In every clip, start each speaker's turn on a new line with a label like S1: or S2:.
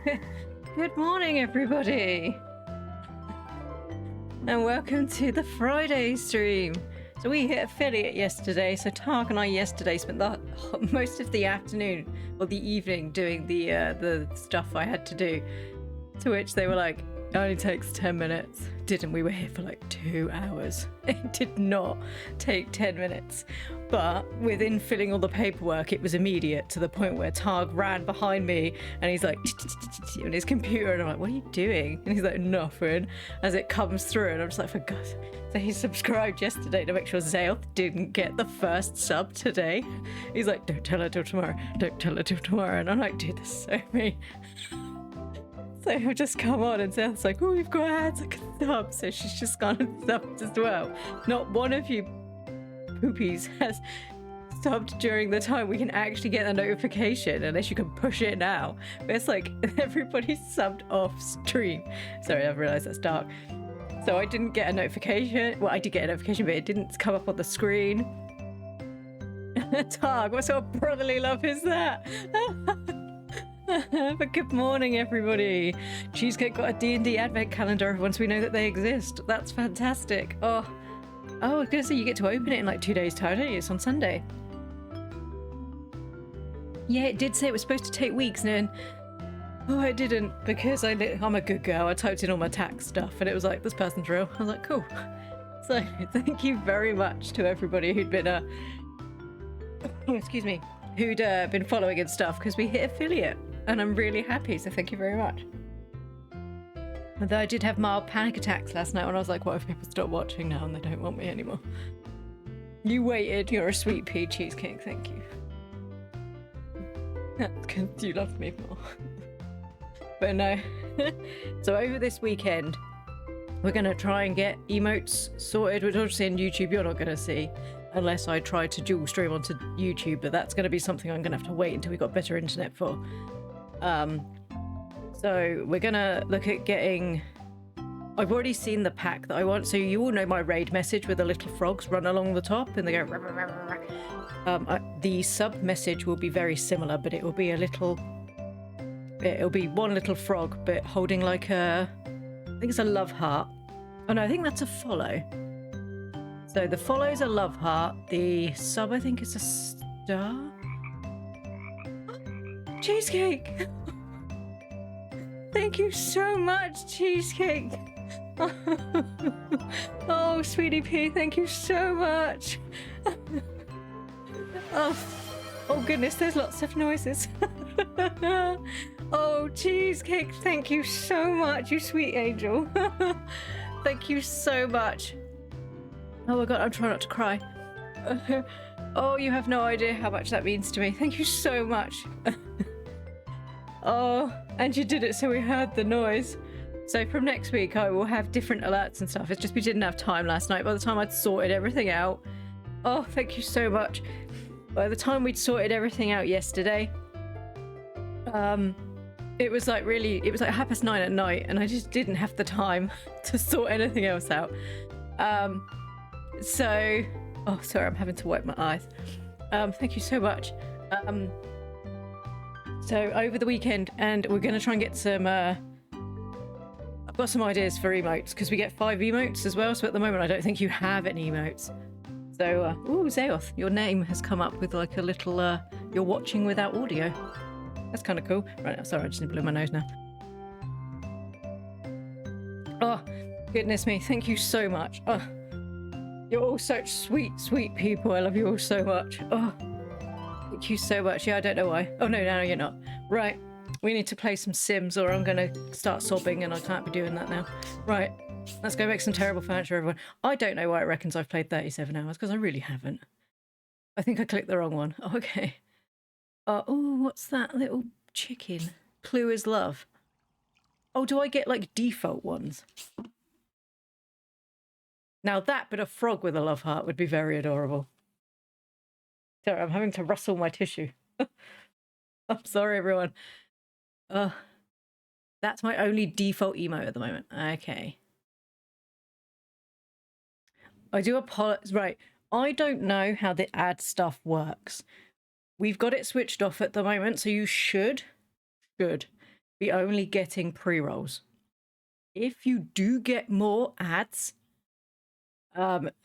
S1: Good morning, everybody, and welcome to the Friday stream. So we hit affiliate yesterday. So Tark and I yesterday spent most of the afternoon or the evening doing the stuff I had to do. To which they were like, "It only takes 10 minutes." Didn't we? Were here for like 2 hours. It did not take 10 minutes. But within filling all the paperwork, it was immediate to the point where Targ ran behind me and he's like on his computer, and I'm like, "What are you doing?" And he's like, "Nothing," as it comes through, and I'm just like, "For God's." So he subscribed yesterday to make sure Zayoth didn't get the first sub today. He's like, "Don't tell her till tomorrow. Don't tell her till tomorrow." And I'm like, "Dude, this is so me." So I've just come on and Zayoth's like, "Oh, we've got ads, like a sub." So she's just gone and subbed as well. Not one of you poopies has subbed during the time we can actually get the notification, unless you can push it now. But it's like everybody's subbed off stream. Sorry, I've realized that's dark. So I didn't get a notification. Well, I did get a notification, but it didn't come up on the screen. Targ, what sort of brotherly love is that? But good morning, everybody. Cheesecake got a D&D advent calendar once we know that they exist. That's fantastic. Oh, I was gonna say you get to open it in like 2 days' time, don't you? It's on Sunday. Yeah, it did say it was supposed to take weeks, and then it didn't, because I'm a good girl. I typed in all my tax stuff, and it was like, "This person's real." I was like, "Cool." So thank you very much to everybody who'd been excuse me, who'd been following and stuff, because we hit affiliate, and I'm really happy. So thank you very much. Although I did have mild panic attacks last night when I was like, "What if people stop watching now and they don't want me anymore?" You waited. You're a sweet pea, Cheesecake. Thank you. That's because you love me more. But no. So over this weekend, we're going to try and get emotes sorted, which obviously on YouTube you're not going to see, unless I try to dual stream onto YouTube, but that's going to be something I'm going to have to wait until we got better internet for. So we're going to look at getting... I've already seen the pack that I want, so you all know my raid message with the little frogs run along the top and they go... the sub message will be very similar, but it will be a little... It'll be one little frog, but holding like a... I think it's a love heart. Oh no, I think that's a follow. So the follow's a love heart. The sub, I think, is a star. Cheesecake! Thank you so much, Cheesecake! Oh, Sweetie Pea, thank you so much! Oh goodness, there's lots of noises. Oh, Cheesecake, thank you so much, you sweet angel. Thank you so much. Oh my god, I'm trying not to cry. Oh, you have no idea how much that means to me. Thank you so much. Oh, and you did it so we heard the noise. So from next week I will have different alerts and stuff. It's just we didn't have time last night by the time I'd sorted everything out. Oh, thank you so much. By the time we'd sorted everything out yesterday, it was like 9:30 at night, and I just didn't have the time to sort anything else out. So, oh, sorry, I'm having to wipe my eyes. Thank you so much. So over the weekend, and we're going to try and get some, I've got some ideas for emotes, because we get 5 emotes as well, so at the moment I don't think you have any emotes. So, ooh, Zayoth, your name has come up with like a little, you're watching without audio. That's kind of cool. Right, sorry, I just blew my nose now. Oh, goodness me, thank you so much. Oh, you're all such sweet, sweet people. I love you all so much. Oh, thank you so much. Yeah, I don't know why. Oh, no, you're not. Right, we need to play some Sims or I'm going to start sobbing and I can't be doing that now. Right, let's go make some terrible furniture, everyone. I don't know why it reckons I've played 37 hours, because I really haven't. I think I clicked the wrong one. Oh, okay. Oh, what's that little chicken? Clue is love. Oh, do I get like default ones? Now that, but a frog with a love heart would be very adorable. Sorry, I'm having to rustle my tissue. I'm sorry, everyone. That's my only default emote at the moment. Okay. I do apologize. Right. I don't know how the ad stuff works. We've got it switched off at the moment, so you should be only getting pre-rolls. If you do get more ads,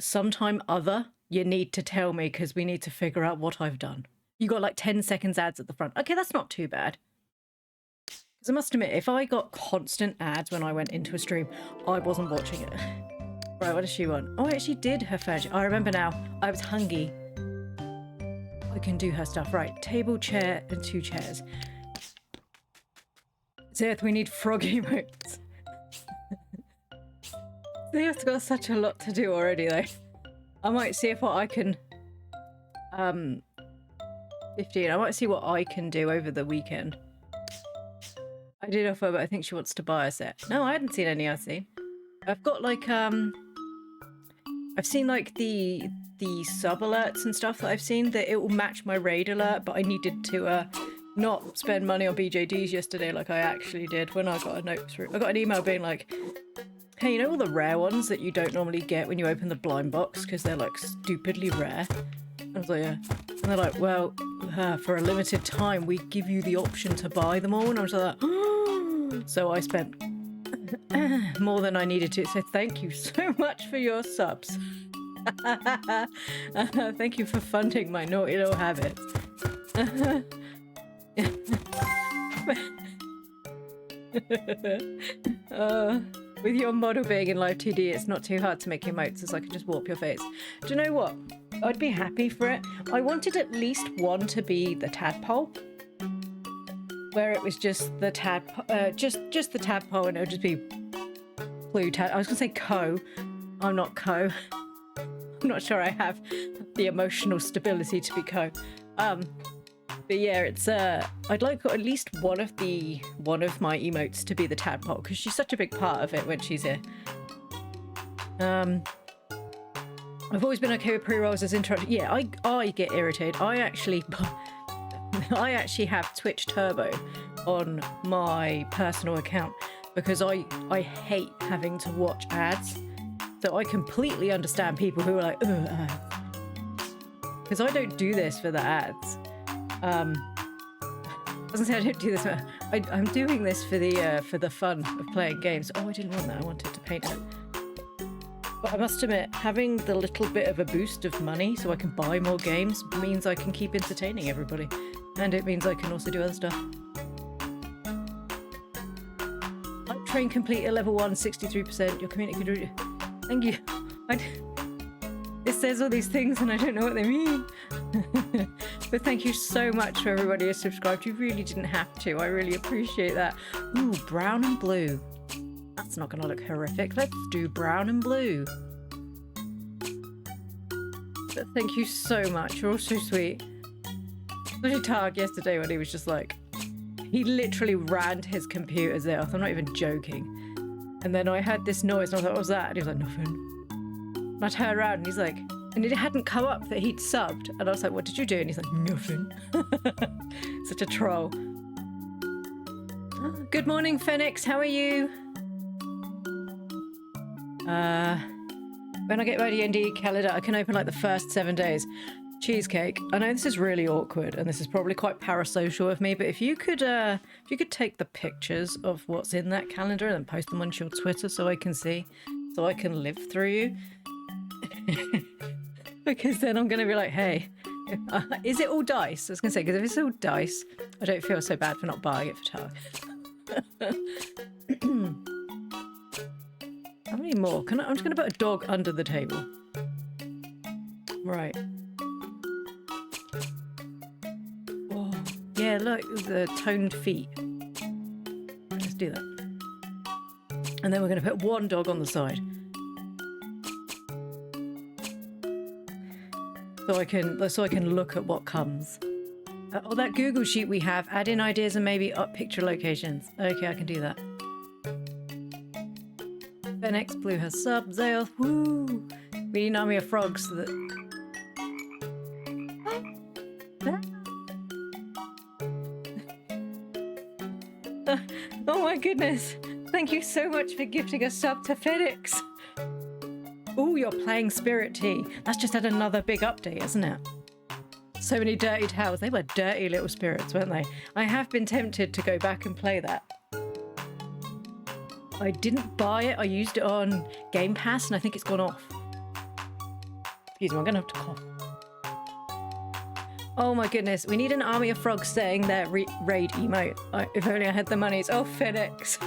S1: sometime other, you need to tell me because we need to figure out what I've done. You got like 10 seconds ads at the front. Okay, that's not too bad. Because I must admit, if I got constant ads when I went into a stream, I wasn't watching it. Right, what does she want? Oh, I actually did her furniture. I remember now. I was hungry. I can do her stuff. Right, table, chair, and 2 chairs. Zeth, we need frog emotes. Zeth's got such a lot to do already, though. I might see if what I can... 15. I might see what I can do over the weekend. I did offer, but I think she wants to buy a set. No, I hadn't seen any I've seen. I've got, like, I've seen, like, the sub alerts and stuff that I've seen, that it will match my raid alert, but I needed to, not spend money on BJDs yesterday like I actually did when I got a note through. I got an email being like, hey, you know all the rare ones that you don't normally get when you open the blind box because they're like stupidly rare? I was like, yeah. And they're like, well, for a limited time, we give you the option to buy them all. And I was like, oh. So I spent more than I needed to. So thank you so much for your subs. Thank you for funding my naughty little habits. With your model being in live 2D, it's not too hard to make emotes, as I can just warp your face. Do you know what? I'd be happy for it. I wanted at least one to be the tadpole, where it was just the just the tadpole, and it would just be blue tad. I was gonna say co. I'm not co. I'm not sure I have the emotional stability to be co. But yeah, it's I'd like at least one of my emotes to be the tadpole because she's such a big part of it when she's here. I've always been okay with pre-rolls as interrupted. Yeah, I get irritated. I actually have Twitch Turbo on my personal account because I hate having to watch ads. So I completely understand people who are like, ugh, ads. Because I don't do this for the ads. I was gonna say I don't do this. I'm doing this for the fun of playing games. Oh, I didn't want that. I wanted to paint it. But I must admit, having the little bit of a boost of money so I can buy more games means I can keep entertaining everybody, and it means I can also do other stuff. Like train complete at level 1, 63%. Your community can do. Thank you. It says all these things and I don't know what they mean. But thank you so much for everybody who subscribed. You really didn't have to. I really appreciate that. Ooh, brown and blue. That's not going to look horrific. Let's do brown and blue. But thank you so much. You're all so sweet. Especially Targ yesterday when he was just like... He literally ran to his computer's off. I'm not even joking. And then I heard this noise and I thought, what was that? And he was like, nothing. And I turned around and he's like... And it hadn't come up that he'd subbed. And I was like, what did you do? And he's like, nothing. Such a troll. Good morning, Phoenix. How are you? When I get my D&D calendar, I can open like the first 7 days. Cheesecake. I know this is really awkward and this is probably quite parasocial of me, but if you could take the pictures of what's in that calendar and then post them onto your Twitter so I can see, so I can live through you. Because then I'm going to be like, hey, is it all dice? I was going to say, because if it's all dice, I don't feel so bad for not buying it for Targ. How many more? I'm just going to put a dog under the table. Right. Oh, yeah, look, the toned feet. Let's do that. And then we're going to put one dog on the side. So I can look at what comes. Oh, that Google sheet we have. Add in ideas and maybe up picture locations. Okay, I can do that. Benex Blue has sub. Zayoth, woo! We need an army of frogs so that... Oh my goodness. Thank you so much for gifting a sub to Felix. Oh, you're playing Spirit Tea. That's just had another big update, isn't it? So many dirty towels. They were dirty little spirits, weren't they? I have been tempted to go back and play that. I didn't buy it. I used it on Game Pass, and I think it's gone off. Excuse me, I'm gonna have to cough. Oh my goodness, we need an army of frogs saying their raid emote. If only I had the monies. Oh, Phoenix.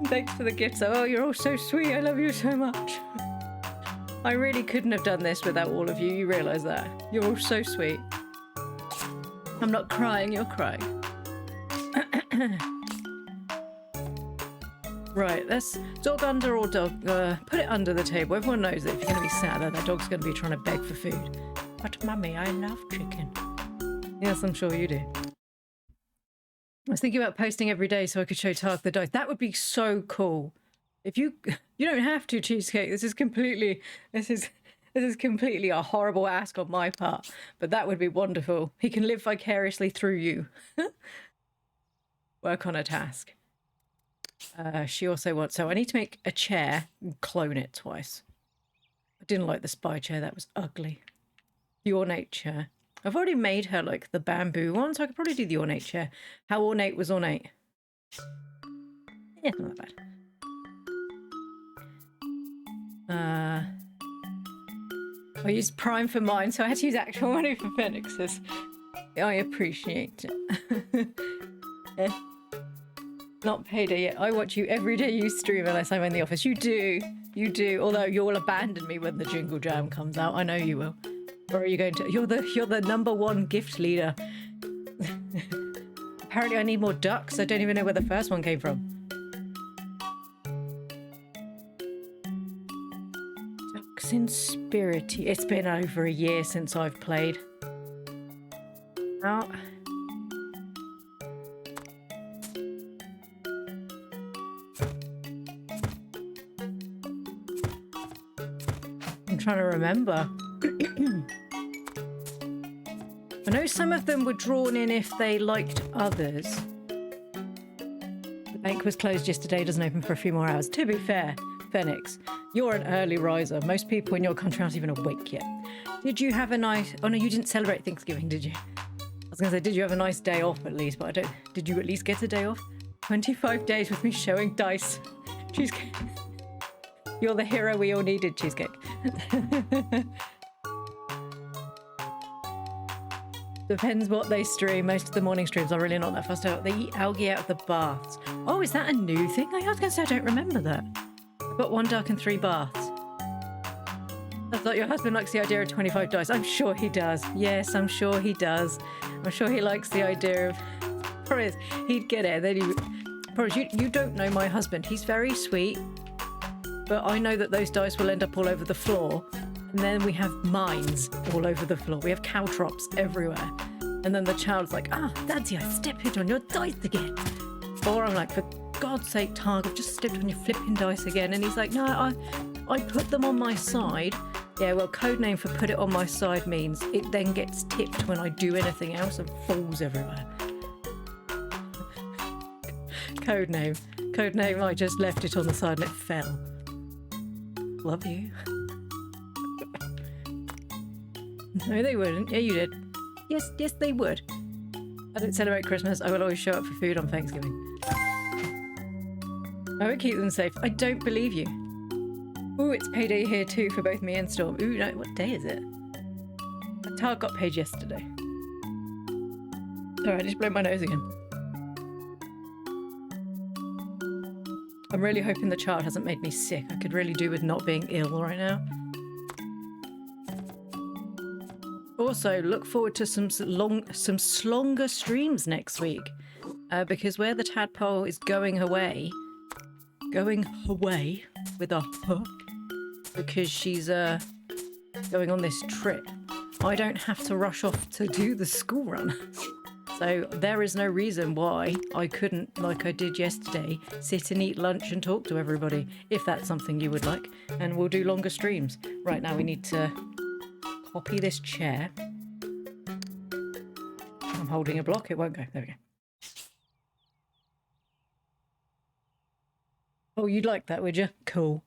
S1: Thanks for the gifts. Oh, you're all so sweet. I love you so much. I really couldn't have done this without all of you. You realise that? You're all so sweet. I'm not crying, you're crying. Right, let's dog under or dog. Put it under the table. Everyone knows that if you're going to be sat there, that dog's going to be trying to beg for food. But mummy, I love chicken. Yes, I'm sure you do. I was thinking about posting every day so I could show Tark the dice. That would be so cool. If you don't have to, Cheesecake. This is completely a horrible ask on my part, but that would be wonderful. He can live vicariously through you. Work on a task. She also wants... So I need to make a chair and clone it twice. I didn't like the spy chair. That was ugly. The ornate chair. I've already made her, like, the bamboo one, so I could probably do the ornate chair. How ornate was ornate? Yeah, not that bad. I used Prime for mine, so I had to use actual money for Phoenix's. I appreciate it. Not payday yet. I watch you every day you stream unless I'm in the office. You do. You do. Although you'll abandon me when the Jingle Jam comes out. I know you will. Or are you going to... You're the #1 gift leader. Apparently I need more ducks. I don't even know where the first one came from. Ducks in Spirity. It's been over a year since I've played. Now... I'm trying to remember. I know some of them were drawn in if they liked others. The bank was closed yesterday, doesn't open for a few more hours. To be fair, Phoenix, you're an early riser. Most people in your country aren't even awake yet. Did you have a nice... Oh no, you didn't celebrate Thanksgiving, did you? I was going to say, did you have a nice day off at least? But I don't... Did you at least get a day off? 25 days with me showing dice. Cheesecake. You're the hero we all needed, Cheesecake. Depends what they stream. Most of the morning streams are really not that fussed out. They eat algae out of the baths. Oh, is that a new thing? I was going to say I don't remember that. I've got 1 duck and 3 baths. I thought your husband likes the idea of 25 dice. I'm sure he does. Yes, I'm sure he does. I'm sure he likes the idea of... Problem is, he'd get it. Then you don't know my husband. He's very sweet. But I know that those dice will end up all over the floor. And then we have mines all over the floor. We have caltrops everywhere. And then the child's like, Daddy, I stepped on your dice again. Or I'm like, for God's sake, Targ, I've just stepped on your flipping dice again. And he's like, no, I put them on my side. Yeah, well, codename for put it on my side means it then gets tipped when I do anything else and falls everywhere. Codename, I just left it on the side and it fell. Love you. No, they wouldn't. Yeah, you did. Yes, they would. I don't celebrate Christmas. I will always show up for food on Thanksgiving. I would keep them safe. I don't believe you. Ooh, it's payday here too for both me and Storm. Ooh, no, what day is it? The Targ got paid yesterday. Sorry, I just blew my nose again. I'm really hoping the child hasn't made me sick. I could really do with not being ill right now. Also, look forward to some slonger streams next week. Because where the tadpole is going away with a hook, because she's going on this trip, I don't have to rush off to do the school run. So there is no reason why I couldn't, like I did yesterday, sit and eat lunch and talk to everybody, if that's something you would like. And we'll do longer streams. Right now we need to copy this chair. I'm holding a block, it won't go. There we go. Oh, you'd like that, would you? Cool.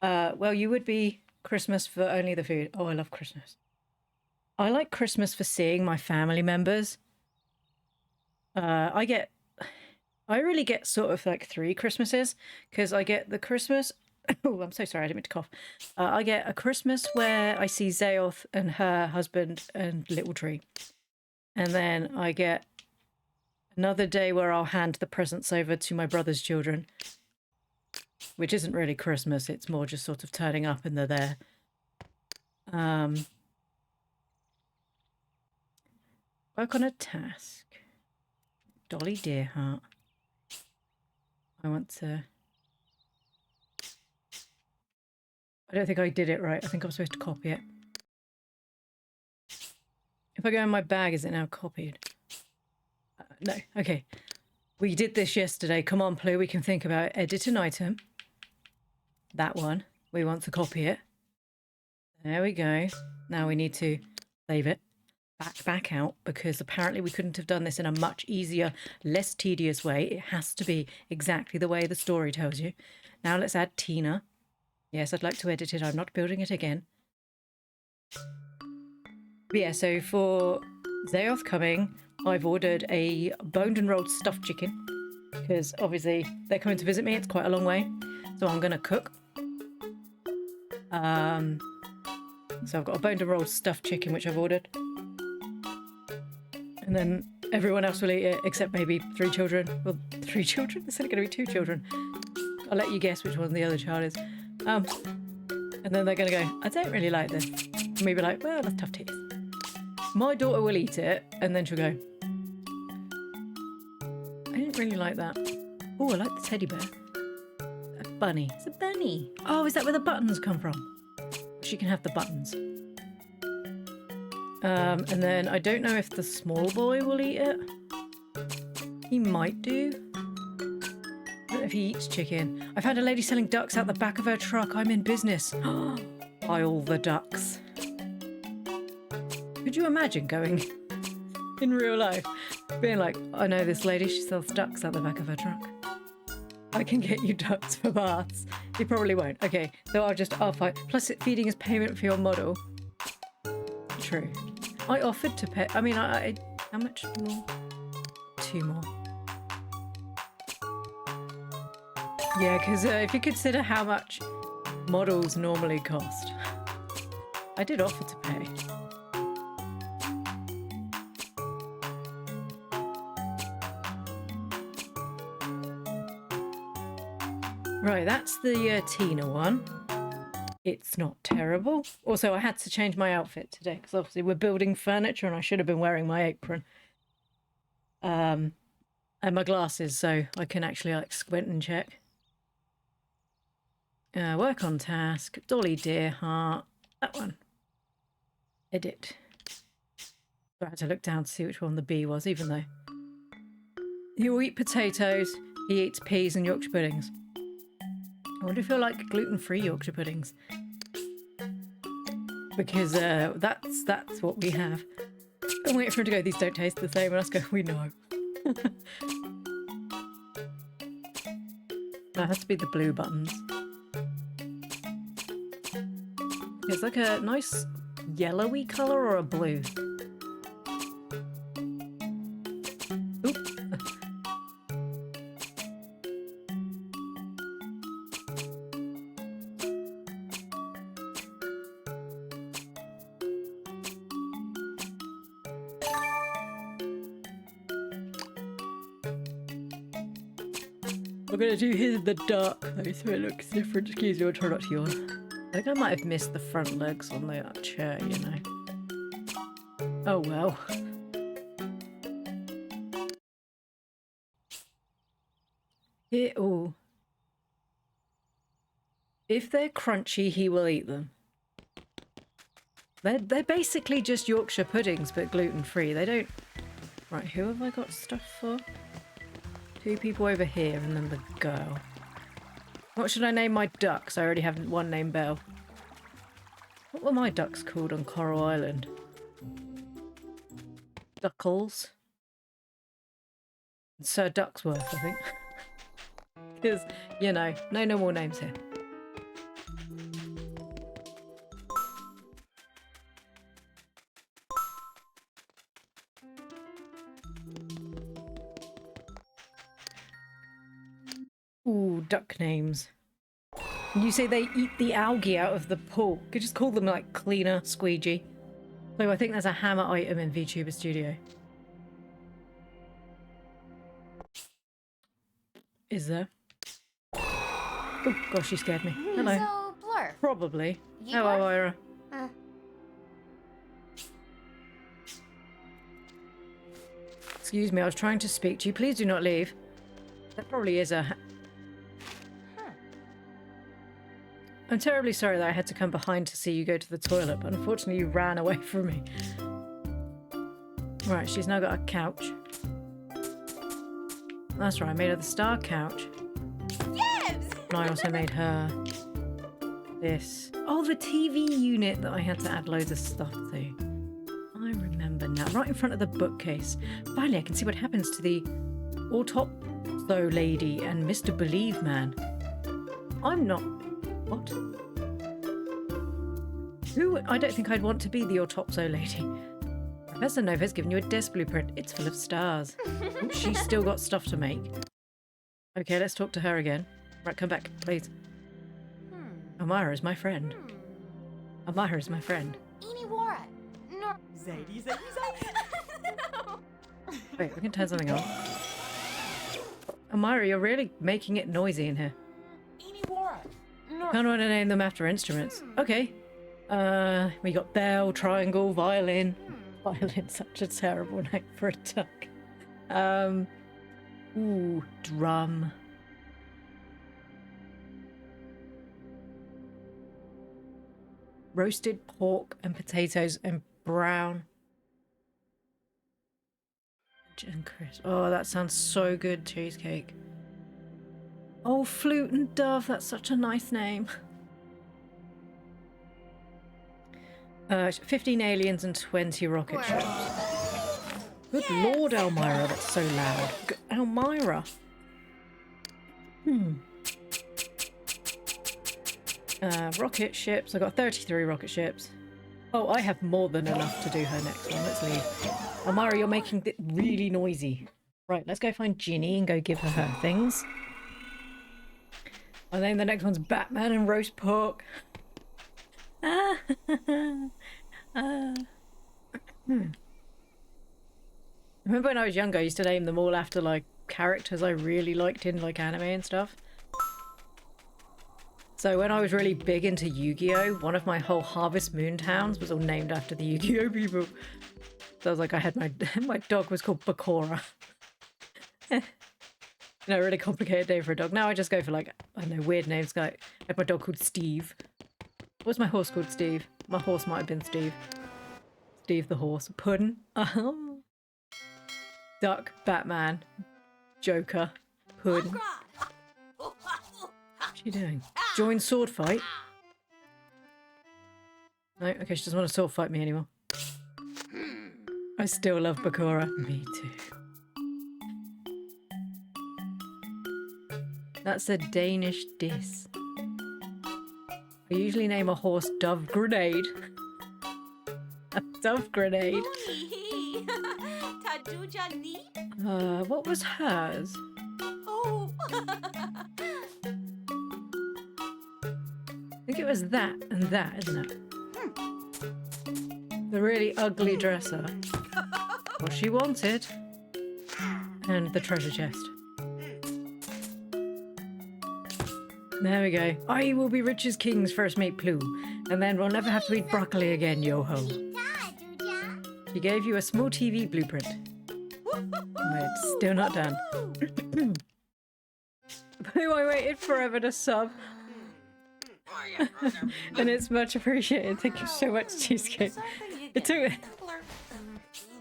S1: Well, you would be Christmas for only the food. Oh, I love Christmas. I like Christmas for seeing my family members. I I really get sort of like 3 Christmases, because I get the Christmas. Oh, I'm so sorry, I didn't mean to cough. I get a Christmas where I see Zaoth and her husband and Little Tree. And then I get another day where I'll hand the presents over to my brother's children, which isn't really Christmas, it's more just sort of turning up and they're there. Work on a task. Dolly Deerheart. I want to... I don't think I did it right. I think I'm supposed to copy it. If I go in my bag, is it now copied? No. Okay. We did this yesterday. Come on, Plu. We can think about it. Edit an item. That one. We want to copy it. There we go. Now we need to save it. Back out, because apparently we couldn't have done this in a much easier, less tedious way. It has to be exactly the way the story tells you. Now let's add Tina. Yes, I'd like to edit it. I'm not building it again. But yeah, so for Zaoth coming, I've ordered a boned and rolled stuffed chicken, because obviously they're coming to visit me. It's quite a long way. So I'm going to cook. So I've got a boned and rolled stuffed chicken, which I've ordered. And then everyone else will eat it, except maybe 3 children. Well, 3 children? It's only going to be 2 children. I'll let you guess which one the other child is. And then they're going to go, I don't really like this. And me be like, well, that's tough titties. My daughter will eat it, and then she'll go, I didn't really like that. Oh, I like the teddy bear. A bunny. It's a bunny. Oh, is that where the buttons come from? She can have the buttons. And then I don't know if the small boy will eat it. He might do. I don't know if he eats chicken. I've had a lady selling ducks out the back of her truck. I'm in business. Buy all the ducks. Could you imagine going in real life, being like, I know this lady, she sells ducks out the back of her truck. I can get you ducks for baths. He probably won't. Okay, so I'll fight. Plus, feeding is payment for your model. True. I offered to pay. I mean, how much more? 2 more. Yeah, because if you consider how much models normally cost, I did offer to pay. Right, that's the Tina one. It's not terrible. Also, I had to change my outfit today because obviously we're building furniture and I should have been wearing my apron. And my glasses, so I can actually like squint and check. Work on task. Dolly Deerheart. That one. Edit. I had to look down to see which one the B was, even though. He'll eat potatoes. He eats peas and Yorkshire puddings. I wonder if he'll like gluten-free Yorkshire puddings. Because that's what we have. I'm waiting for him to go, these don't taste the same, and us go, we know. That has to be the blue buttons. It's like a nice yellowy colour or a blue. Oop. I'm gonna do his in the dark though, so it looks different. Excuse me, I'll try not to yawn. I think I might have missed the front legs on the chair, you know. Oh well. Oh. If they're crunchy, he will eat them. They're basically just Yorkshire puddings, but gluten-free. They don't... Right, who have I got stuff for? 2 people over here, and then the girl. What should I name my ducks? I already have one named Belle. What were my ducks called on Coral Island? Duckles. Sir Ducksworth, I think. Because, you know, no normal names here. Ooh, duck names. You say they eat the algae out of the pool. You could just call them like cleaner, squeegee. So I think there's a hammer item in VTuber Studio. Is there? Oh gosh, you scared me. Hello.
S2: So, Blur.
S1: Probably.
S2: You
S1: Hello,
S2: are?
S1: Ira. Excuse me, I was trying to speak to you. Please do not leave. That probably is a... I'm terribly sorry that I had to come behind to see you go to the toilet, but unfortunately you ran away from me. Right, she's now got a couch. That's right, I made her the star couch.
S2: Yes!
S1: And I also made her this. Oh, the TV unit that I had to add loads of stuff to. I remember now. Right in front of the bookcase. Finally, I can see what happens to the Autopso lady and Mr. Believe Man. I'm not... What? Who? I don't think I'd want to be the Autopso lady. Professor Nova's given you a desk blueprint. It's full of stars. Ooh, she's still got stuff to make. Okay, let's talk to her again. Right, come back, please. Amara is my friend. Amara is my friend.
S2: Iniwara. No.
S3: Zadie.
S1: Wait, we can turn something on. Amara, you're really making it noisy in here.
S3: Iniwara. No.
S1: Kind of want to name them after instruments. Okay. We got bell, triangle, violin. Violin's such a terrible name for a duck. Ooh, drum. Roasted pork and potatoes and brown. And crisp. Oh, that sounds so good, cheesecake. Oh, Flute and Dove, that's such a nice name. 15 aliens and 20 rocket ships. Good lord, Elmira, that's so loud. Elmira. Rocket ships. I got 33 rocket ships. Oh, I have more than enough to do her next one. Let's leave. Elmira, you're making it really noisy. Right, let's go find Ginny and go give her her things. And then the next one's Batman and roast pork. Remember when I was younger, I used to name them all after like characters I really liked in like anime and stuff. So when I was really big into Yu-Gi-Oh, one of my whole Harvest Moon towns was all named after the Yu-Gi-Oh people. So I was like, I had my dog was called Bakura. You know, really complicated name for a dog. Now I just go for like, I don't know, weird names. Like, I had my dog called Steve. What's my horse called? Steve. My horse might have been Steve. Steve the horse. Puddin. Duck. Batman. Joker. Puddin. What's she doing? Join sword fight? No? Okay, she doesn't want to sword fight me anymore. I still love Bakura. Me too. That's a Danish diss. I usually name a horse Dove Grenade. A Dove Grenade. What was hers?
S2: Oh.
S1: I think it was that and that, isn't it? The really ugly dresser. What she wanted. And the treasure chest. There we go. I will be rich as king's first mate Plume, and then we'll never have to eat broccoli again, yo-ho. She gave you a small TV blueprint. It's still not done. Blue, I waited forever to sub. And it's much appreciated. Thank you so much, Cheesecake. It took...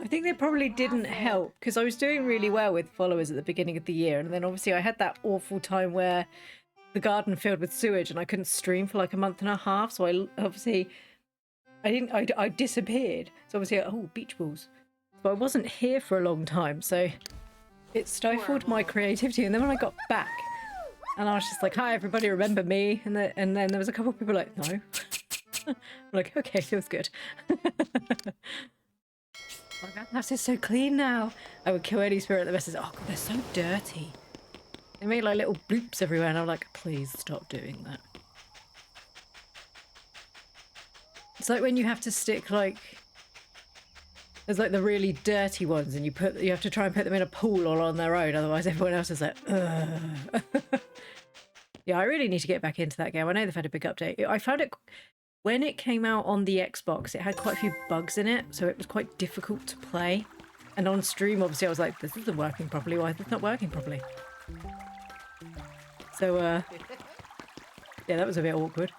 S1: I think they probably didn't help, because I was doing really well with followers at the beginning of the year, and then obviously I had that awful time where the garden filled with sewage and I couldn't stream for like a month and a half, so I disappeared. So obviously, oh, beach balls. But I wasn't here for a long time, so it stifled my creativity. And then when I got back, and I was just like, hi everybody, remember me? And then there was a couple of people like, no. I'm like, okay, feels good. My house is so clean now. I would kill any spirit that messes. Oh god, they're so dirty. They made like little bloops everywhere, and I'm like, please stop doing that. It's like when you have to stick like there's like the really dirty ones, and you have to try and put them in a pool all on their own, otherwise everyone else is like, ugh. Yeah, I really need to get back into that game. I know they've had a big update. I found it when it came out on the Xbox, it had quite a few bugs in it, so it was quite difficult to play. And on stream, obviously, I was like, this isn't working properly. Why is it not working properly? So, yeah, that was a bit awkward.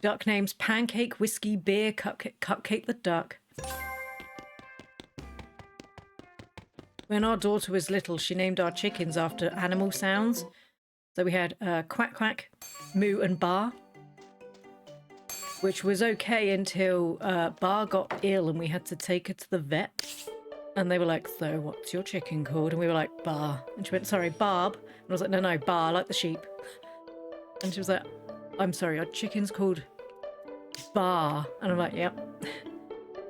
S1: Duck names: Pancake, Whiskey, Beer, Cupcake the Duck. When our daughter was little, she named our chickens after animal sounds. So we had Quack Quack, Moo and Bar, which was okay until Bar got ill and we had to take her to the vet. And they were like, so what's your chicken called? And we were like, Bar. And she went, sorry, Barb. And I was like, no, Bar, like the sheep. And she was like, I'm sorry, our chicken's called Bar. And I'm like, yep.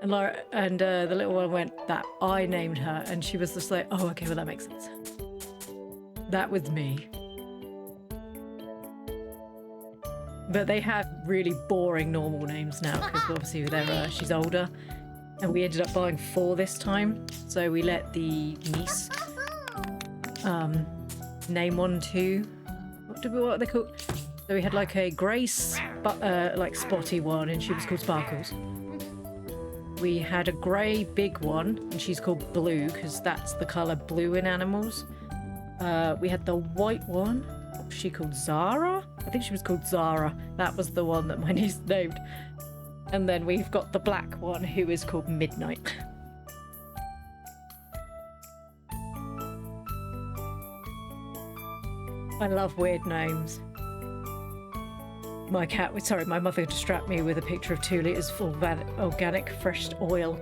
S1: And Laura and the little one went, that I named her. And she was just like, oh, okay, well, that makes sense. That was me. But they have really boring normal names now because obviously she's older. And we ended up buying 4 this time. So we let the niece name 1 too. What are they called? So we had like a grey like spotty one, and she was called Sparkles. We had a grey big one, and she's called Blue because that's the colour blue in animals. We had the white one. What was she called? Zara? I think she was called Zara. That was the one that my niece named. And then we've got the black one who is called Midnight. I love weird names. My mother distracted me with a picture of 2 litres full of organic fresh oil.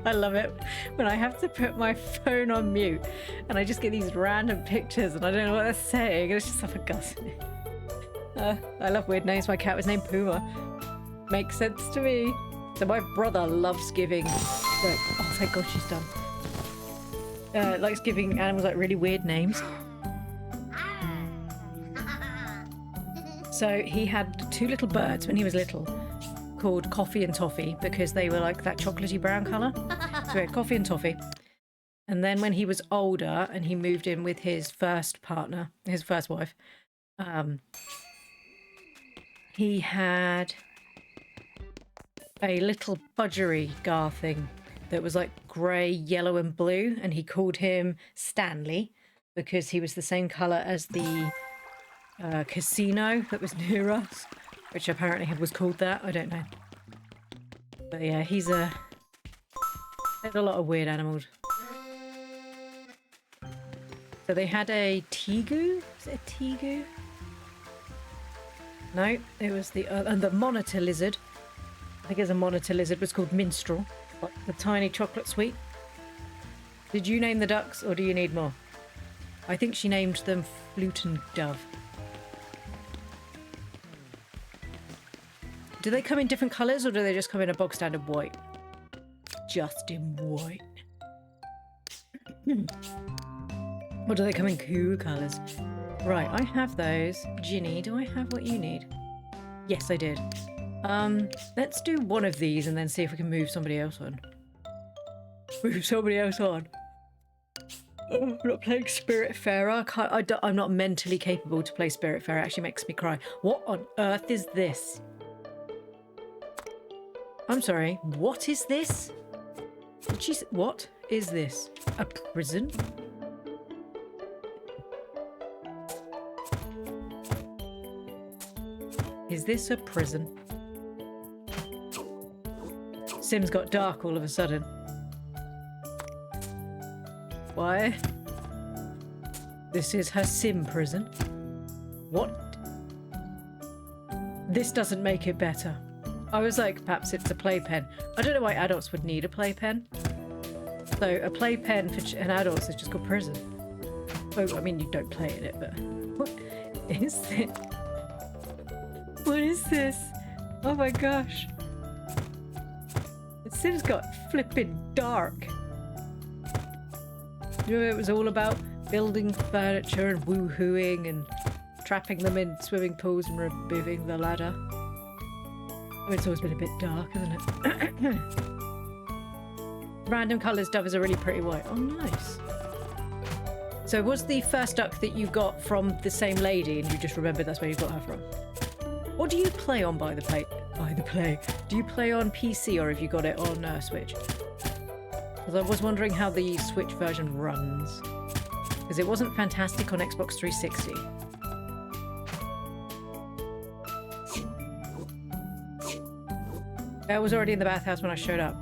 S1: I love it when I have to put my phone on mute and I just get these random pictures and I don't know what they're saying. It's just so disgusting. I love weird names. My cat was named Puma. Makes sense to me. So my brother loves giving, like, oh thank God she's done. Likes giving animals like really weird names. So he had 2 little birds when he was little called Coffee and Toffee because they were like that chocolatey brown colour. So we had Coffee and Toffee. And then when he was older and he moved in with his first partner, his first wife, he had a little budgerigar thing that was like grey, yellow and blue, and he called him Stanley because he was the same colour as the casino that was near us, which apparently was called that. I don't know. But yeah, there's a lot of weird animals. So they had a tegu. Is it a tegu? No, it was the monitor lizard. I think it's a monitor lizard. Was called Minstrel, like the tiny chocolate sweet. Did you name the ducks, or do you need more? I think she named them Flute and Dove. Do they come in different colours, or do they just come in a bog standard white? Just in white. Or do they come in cool colours? Right, I have those. Ginny, do I have what you need? Yes, I did. Let's do one of these and then see if we can move somebody else on. Move somebody else on. I'm not playing Spiritfarer. I'm not mentally capable to play Spiritfarer. It actually makes me cry. What on earth is this? I'm sorry. What is this? What is this? A prison? Is this a prison? Sims got dark all of a sudden. Why? This is her sim prison. What? This doesn't make it better. I was like, perhaps it's a playpen. I don't know why adults would need a playpen. So a playpen for an adult is just called prison. Oh, I mean, you don't play in it, but what is this? What is this? Oh my gosh. The Sims got flipping dark. You know, it was all about building furniture and woohooing and trapping them in swimming pools and removing the ladder. Oh, it's always been a bit dark, hasn't it? Random colours dove is a really pretty white. Oh, nice. So was the first duck that you got from the same lady and you just remembered that's where you got her from? What do you play on by the play? Do you play on PC or have you got it on Switch? Because I was wondering how the Switch version runs. Because it wasn't fantastic on Xbox 360. I was already in the bathhouse when I showed up.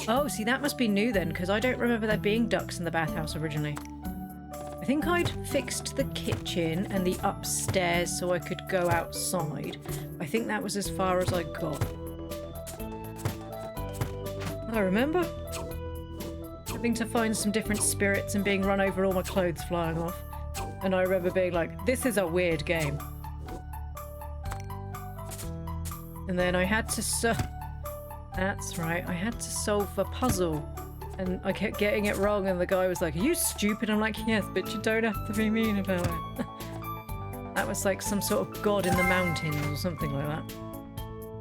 S1: Oh, see, that must be new then, because I don't remember there being ducks in the bathhouse originally. I think I'd fixed the kitchen and the upstairs so I could go outside. I think that was as far as I got. I remember having to find some different spirits and being run over, all my clothes flying off. And I remember being like, this is a weird game. And then I had to That's right, I had to solve a puzzle. And I kept getting it wrong and the guy was like, are you stupid? I'm like, yes, but you don't have to be mean about it. That was like some sort of god in the mountains or something like that.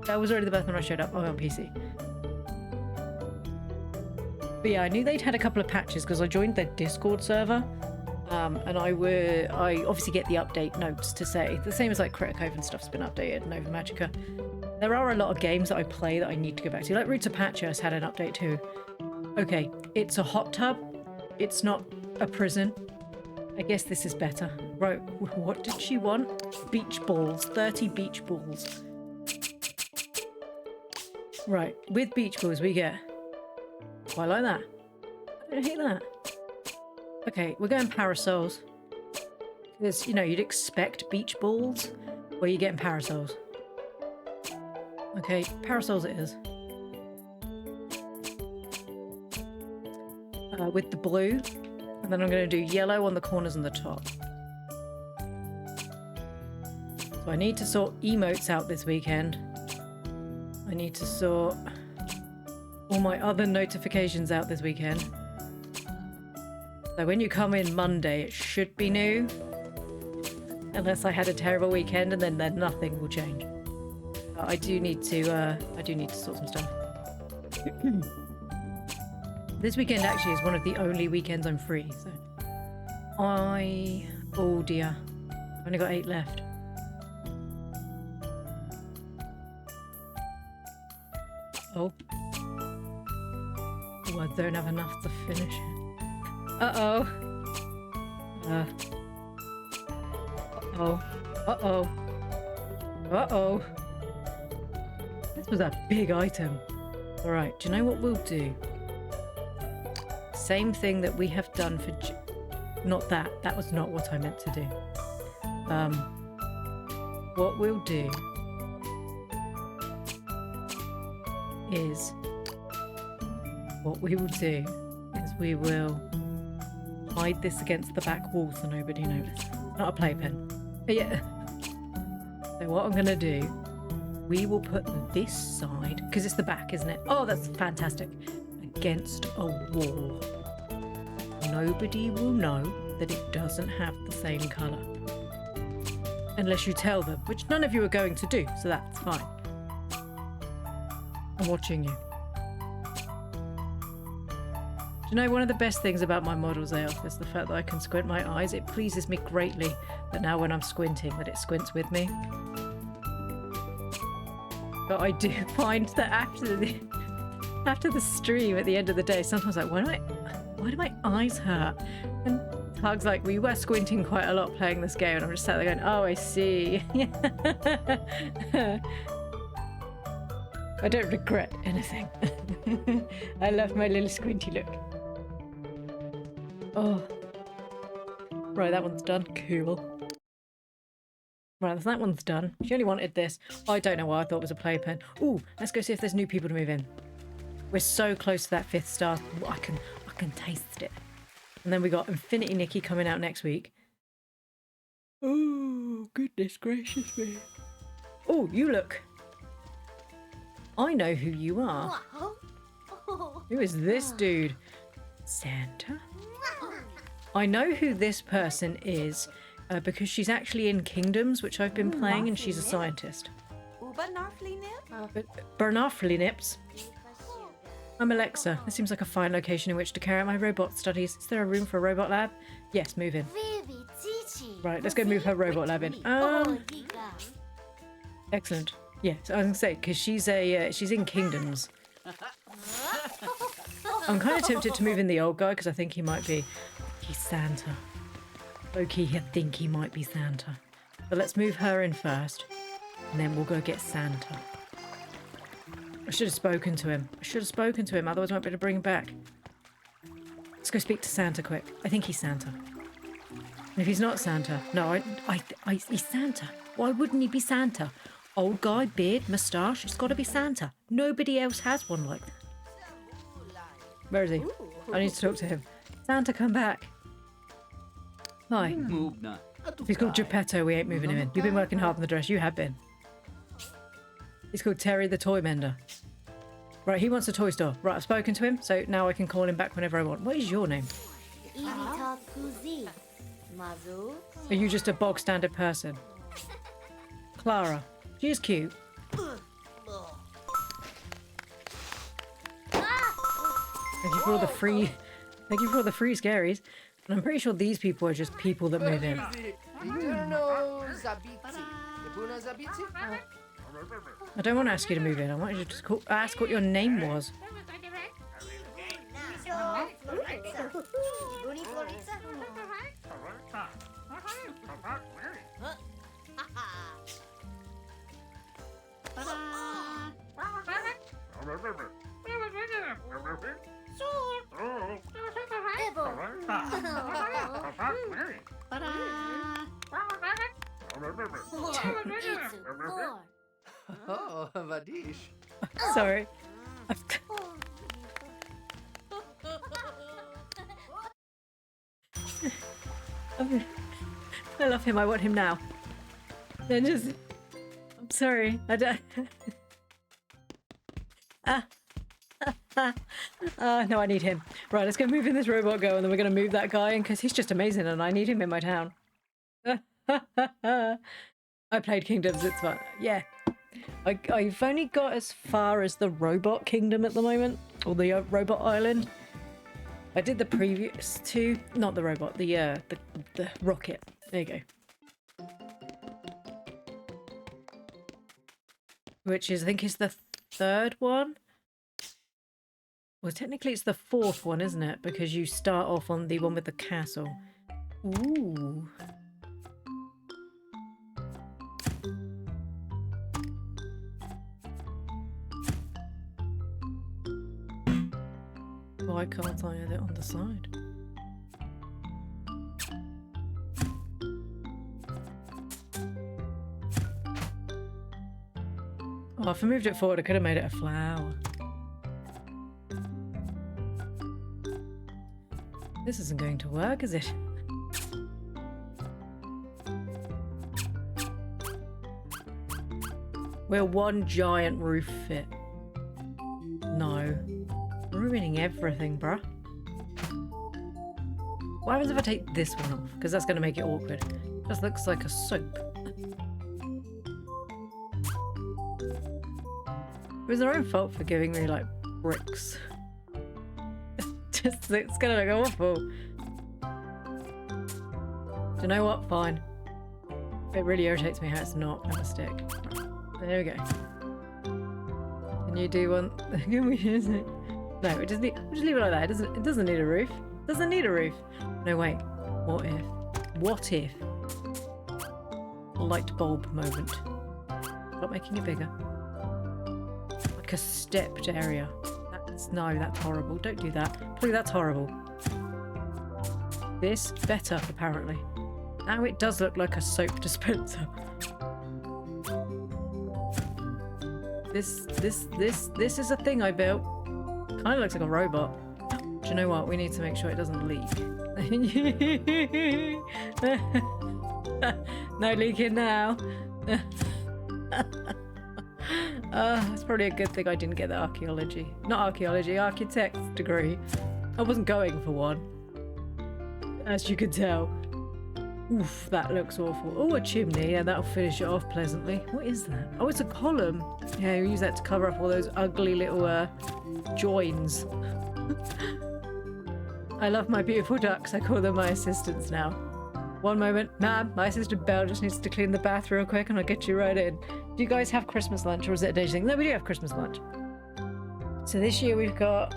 S1: That was already the best when I showed up. Oh, on PC. But yeah, I knew they'd had a couple of patches because I joined their Discord server. And I obviously get the update notes to say, the same as like Critter Cove and stuff's been updated, Nova Magica. There are a lot of games that I play that I need to go back to. Like Roots of Patchers had an update too. Okay, it's a hot tub. It's not a prison. I guess this is better. Right, what did she want? Beach balls. 30 beach balls. Right, with beach balls we get... Oh, I like that. I don't hate that. Okay, we're going parasols. Because, you know, you'd expect beach balls. Where you're getting parasols. Okay, parasols it is. With the blue, and then I'm going to do yellow on the corners and the top. So I need to sort emotes out this weekend. I need to sort all my other notifications out this weekend. So when you come in Monday, it should be new. Unless I had a terrible weekend and then nothing will change. But I do need to sort some stuff. This weekend actually is one of the only weekends I'm free, so... Oh dear. I've only got 8 left. Oh. Oh, I don't have enough to finish it. Uh-oh. Uh-oh. Uh-oh. Uh-oh. This was a big item. Alright, do you know what we'll do? Same thing that we have done for... Not that. That was not what I meant to do. What we'll do is... What we will do is we will hide this against the back wall so nobody notices. Not a playpen. But yeah. So what I'm going to do, we will put this side... Because it's the back, isn't it? Oh, that's fantastic. Against a wall. Nobody will know that it doesn't have the same colour. Unless you tell them, which none of you are going to do, so that's fine. I'm watching you. Do you know, one of the best things about my models AF is the fact that I can squint my eyes. It pleases me greatly that now when I'm squinting, that it squints with me. But I do find that after the stream at the end of the day, sometimes like, why do my eyes hurt? And Hug's like, we were squinting quite a lot playing this game, and I'm just sat there going, oh, I see. I don't regret anything. I love my little squinty look. Oh. Right, that one's done. Cool. Right, that one's done. She only wanted this. I don't know why I thought it was a playpen. Ooh, let's go see if there's new people to move in. We're so close to that 5th star. I can taste it. And then we got Infinity Nikki coming out next week. Oh, goodness gracious me. Oh, you look. I know who you are. Who is this dude? Santa? I know who this person is because she's actually in Kingdoms, which I've been playing, and she's a scientist. Bernafli Nips. I'm Alexa. This seems like a fine location in which to carry out my robot studies. Is there a room for a robot lab? Yes, move in. Right, let's go move her robot lab in. Excellent. Yeah, so I was gonna say because she's in Kingdoms. I'm kind of tempted to move in the old guy because I think he's Santa. Low-key, I think he might be Santa. But let's move her in first, and then we'll go get Santa. I should have spoken to him. Otherwise I won't be able to bring him back. Let's go speak to Santa quick. I think he's Santa. And if he's not Santa, no, he's Santa. Why wouldn't he be Santa? Old guy, beard, moustache. It's got to be Santa. Nobody else has one like that. Where is he? I need to talk to him. Santa, come back. Hi. If he's called Geppetto, we ain't moving him in. You've been working hard on the dress. You have been. He's called Terry the Toy Mender. Right, he wants a toy store. Right, I've spoken to him, so now I can call him back whenever I want. What is your name? Are you just a bog standard person? Clara. She is cute. Thank you for all the free scaries. And I'm pretty sure these people are just people that move in. I don't want to ask you to move in. I want you to just ask what your name was.
S4: Oh, Vadish.
S1: Sorry. I love him. I want him now. Then just... I'm sorry. I don't... no, I need him. Right, let's go move in this robot girl, and then we're going to move that guy in because he's just amazing and I need him in my town. I played Kingdoms, it's fun. Yeah. I've only got as far as the Robot Kingdom at the moment, or the Robot Island. I did the previous two, not the robot, the rocket. There you go. Which is, I think, is the third one. Well, technically it's the fourth one, isn't it? Because you start off on the one with the castle. Ooh. Why can't I add it on the side? Oh, if I moved it forward, I could have made it a flower. This isn't going to work, is it? Will one giant roof fit? No. Ruining everything, bruh. What happens if I take this one off? Because that's going to make it awkward. Just looks like a soap. It was their own fault for giving me, like, bricks. Just, it's going to look awful. Do you know what? Fine. It really irritates me how it's not going to stick. Right. There we go. Can you do one? Can we use it? No, it doesn't. We'll just leave it like that. It doesn't need a roof. It doesn't need a roof. No, wait. What if? What if? Light bulb moment. Stop making it bigger. Like a stepped area. That's horrible. Don't do that. Please, that's horrible. This better, apparently. Now it does look like a soap dispenser. This is a thing I built. Kind of looks like a robot. Do you know what? We need to make sure it doesn't leak. No leaking now. It's probably a good thing I didn't get the archaeology. Not archaeology, architect's degree. I wasn't going for one. as you can tell. Oof, that looks awful. Oh, a chimney. Yeah, that'll finish it off pleasantly. What is that? Oh, it's a column. Yeah, we use that to cover up all those ugly little joins. I love my beautiful ducks. I call them my assistants now. One moment. Ma'am, my assistant Belle just needs to clean the bath real quick and I'll get you right in. Do you guys have Christmas lunch or is it a day thing? No, we do have Christmas lunch. So this year we've got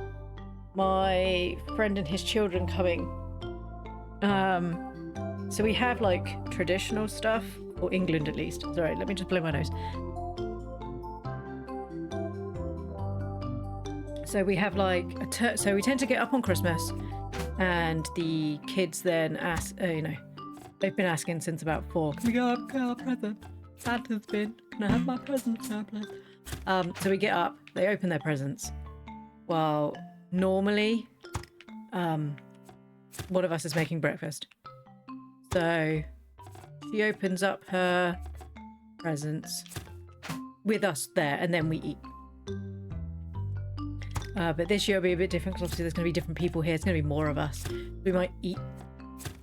S1: my friend and his children coming. So we have like traditional stuff, or England at least. Sorry, let me just blow my nose. So we have like so we tend to get up on Christmas, and the kids then ask, they've been asking since about 4. Can we go up, get our present? Santa's been. Can I have my presents now, please? So we get up, they open their presents. Well, normally, one of us is making breakfast. So she opens up her presents with us there, and then we eat. But this year will be a bit different because obviously there's going to be different people here. It's going to be more of us. We might eat,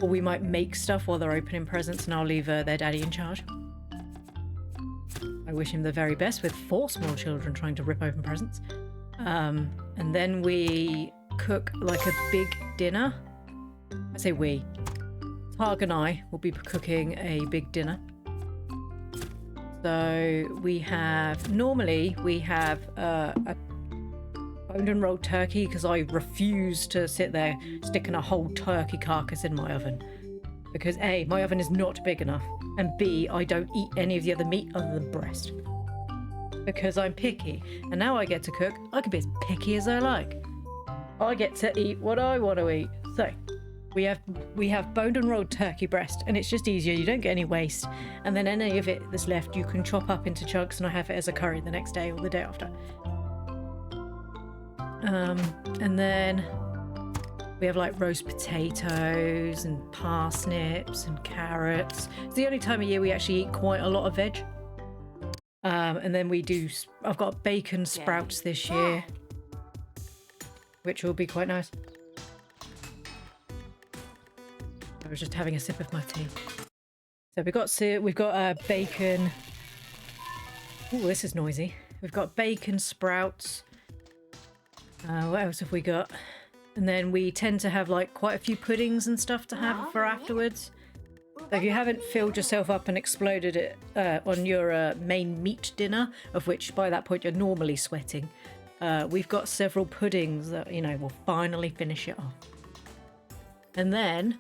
S1: or we might make stuff while they're opening presents, and I'll leave their daddy in charge. I wish him the very best with 4 small children trying to rip open presents. And then we cook like a big dinner. I say we. Targ and I will be cooking a big dinner. So normally we have a boned and rolled turkey because I refuse to sit there sticking a whole turkey carcass in my oven. Because A, my oven is not big enough, and B, I don't eat any of the other meat other than breast. Because I'm picky, and now I get to cook, I can be as picky as I like. I get to eat what I want to eat. So, we have boned and rolled turkey breast, and it's just easier, you don't get any waste, and then any of it that's left you can chop up into chunks and I have it as a curry the next day or the day after. And then we have like roast potatoes and parsnips and carrots. It's the only time of year we actually eat quite a lot of veg. And then I've got bacon sprouts this year, which will be quite nice. I was just having a sip of my tea. So we've got bacon. Oh, this is noisy. We've got bacon sprouts. What else have we got? And then we tend to have like quite a few puddings and stuff to have for afterwards. So if you haven't filled yourself up and exploded it on your main meat dinner, of which by that point you're normally sweating, we've got several puddings that, will finally finish it off. And then,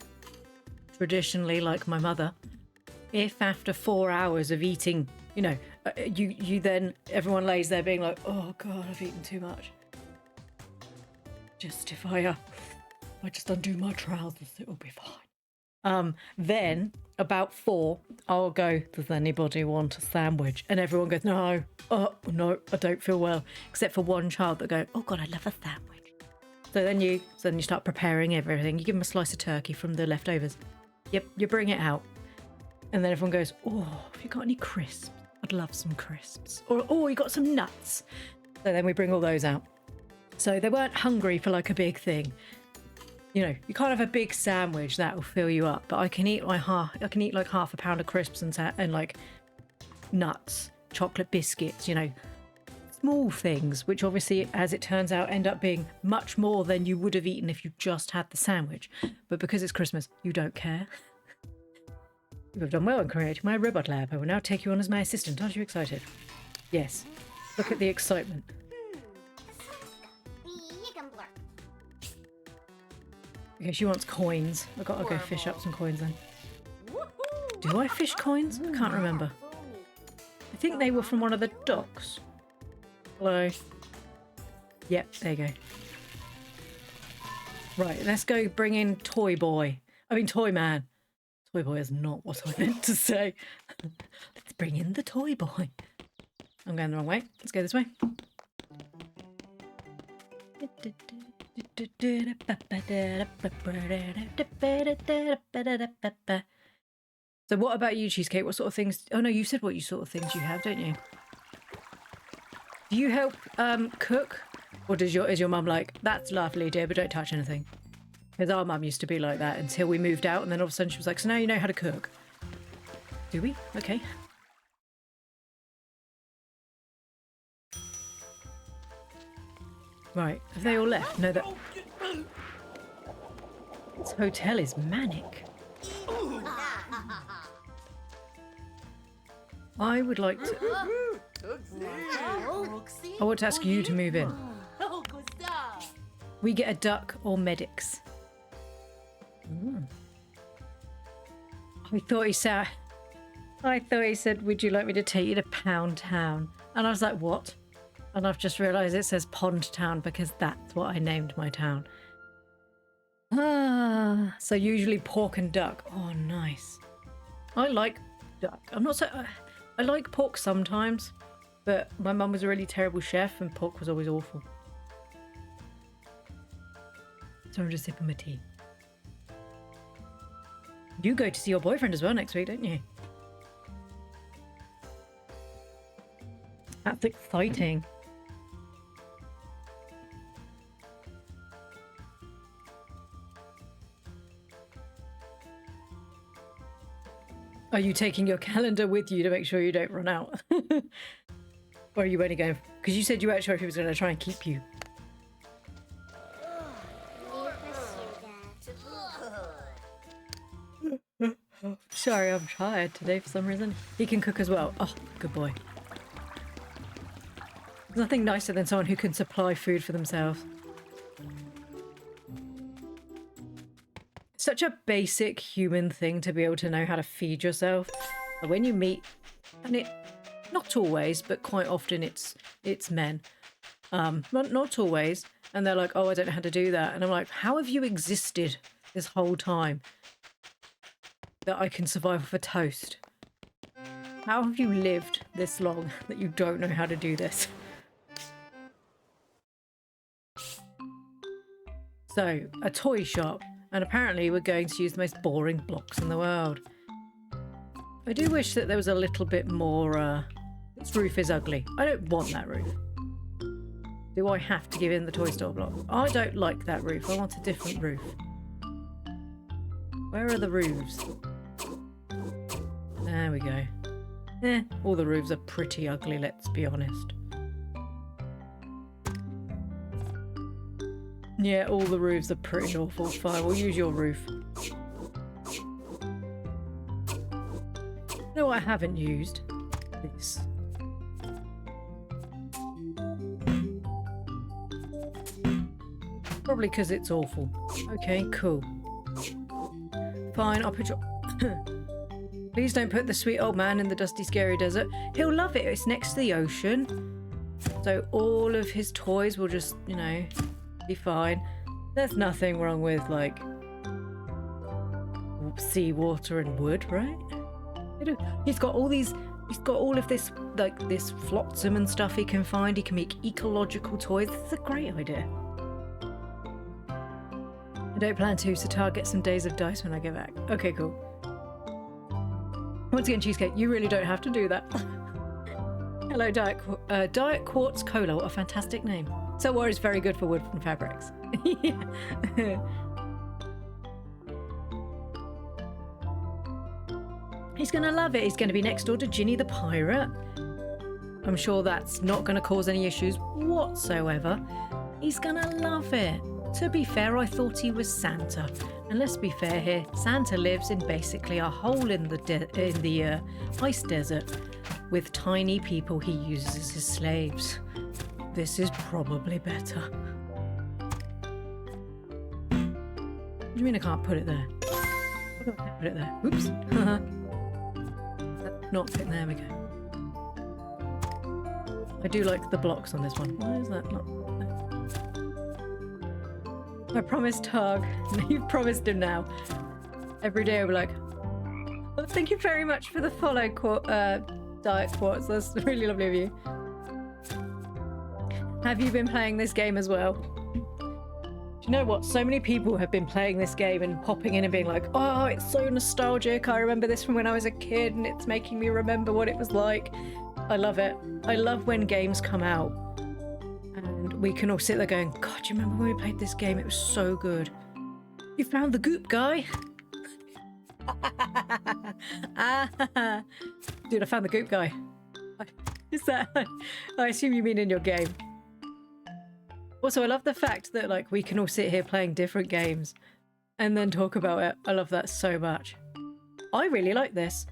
S1: traditionally, like my mother, if after 4 hours of eating, you then, everyone lays there being like, oh God, I've eaten too much. Just if I just undo my trousers, it'll be fine. Then about 4, I'll go, does anybody want a sandwich? And everyone goes, no, no, I don't feel well. Except for one child that go, oh God, I love a sandwich. So then you start preparing everything. You give them a slice of turkey from the leftovers. Yep, you bring it out. And then everyone goes, oh, have you got any crisps? I'd love some crisps. Or, oh, you got some nuts. So then we bring all those out. So they weren't hungry for like a big thing. You can't have a big sandwich that will fill you up, but I can eat like half a pound of crisps and like nuts, chocolate biscuits, small things, which obviously, as it turns out, end up being much more than you would have eaten if you just had the sandwich. But because it's Christmas, you don't care. You have done well in creating my robot lab. I will now take you on as my assistant. Aren't you excited? Yes. Look at the excitement. Okay, she wants coins. I've got to go fish up some coins then. Do I fish coins? I can't remember. I think they were from one of the docks. Hello. Yep, there you go. Right, let's go bring in Toy Man. Toy Boy is not what I meant to say. Let's bring in the Toy Boy. I'm going the wrong way. Let's go this way. So what about you, Cheesecake? What sort of things? Oh no, you said what sort of things you have, don't you? Do you help cook? Or is your mum like, that's lovely dear, but don't touch anything? Because our mum used to be like that until we moved out, and then all of a sudden she was like, so now you know how to cook. Do we? Okay. Right, have they all left? No, that... This hotel is manic. I would like to... I want to ask you to move in. We get a duck or medics. I thought he said, would you like me to take you to Pound Town? And I was like, what? And I've just realised it says Pond Town because that's what I named my town. Ah, so usually pork and duck. Oh, nice. I like duck. I'm not so... I like pork sometimes, but my mum was a really terrible chef and pork was always awful. So I'm just sipping my tea. You go to see your boyfriend as well next week, don't you? That's exciting. Are you taking your calendar with you to make sure you don't run out? Or are you only going... Because you said you weren't sure if he was going to try and keep you. Sorry, I'm tired today for some reason. He can cook as well. Oh, good boy. There's nothing nicer than someone who can supply food for themselves. Such a basic human thing to be able to know how to feed yourself. And when you meet, and it, not always, but quite often it's men. Not always. And they're like, oh, I don't know how to do that. And I'm like, how have you existed this whole time that I can survive off a toast? How have you lived this long that you don't know how to do this? So, a toy shop. And apparently we're going to use the most boring blocks in the world. I do wish that there was a little bit more... This roof is ugly. I don't want that roof. Do I have to give in the toy store block? I don't like that roof. I want a different roof. Where are the roofs? There we go. All the roofs are pretty ugly, let's be honest. Yeah, all the roofs are pretty awful. Fine, we'll use your roof. No, I haven't used this. Probably because it's awful. Okay, cool. Fine, I'll put your... Please don't put the sweet old man in the dusty, scary desert. He'll love it. It's next to the ocean. So all of his toys will just, you know... be fine. There's nothing wrong with like seawater and wood, right? He's got all of this like this flotsam and stuff he can find. He can make ecological toys. This is a great idea. I don't plan to, so target some days of dice when I get back. Okay, cool. Once again, Cheesecake, you really don't have to do that. Hello, Diet Quartz Cola. What a fantastic name. So is very good for wood and fabrics. He's going to love it. He's going to be next door to Ginny the Pirate. I'm sure that's not going to cause any issues whatsoever. He's going to love it. To be fair, I thought he was Santa. And let's be fair here, Santa lives in basically a hole in the ice desert with tiny people he uses as slaves. This is probably better. What do you mean I can't put it there? Why do I can't put it there? Oops. That's not fit. There we go. I do like the blocks on this one. Why is that not? I promised Tug. You've promised him now. Every day I'll be like, oh, thank you very much for the follow, Diet Quartz. That's really lovely of you. Have you been playing this game as well? Do you know what? So many people have been playing this game and popping in and being like, oh, it's so nostalgic. I remember this from when I was a kid and it's making me remember what it was like. I love it. I love when games come out and we can all sit there going, God, do you remember when we played this game? It was so good. You found the goop guy. Dude, I found the goop guy. Is that? I assume you mean in your game. Also, I love the fact that like we can all sit here playing different games and then talk about it. I love that so much. I really like this.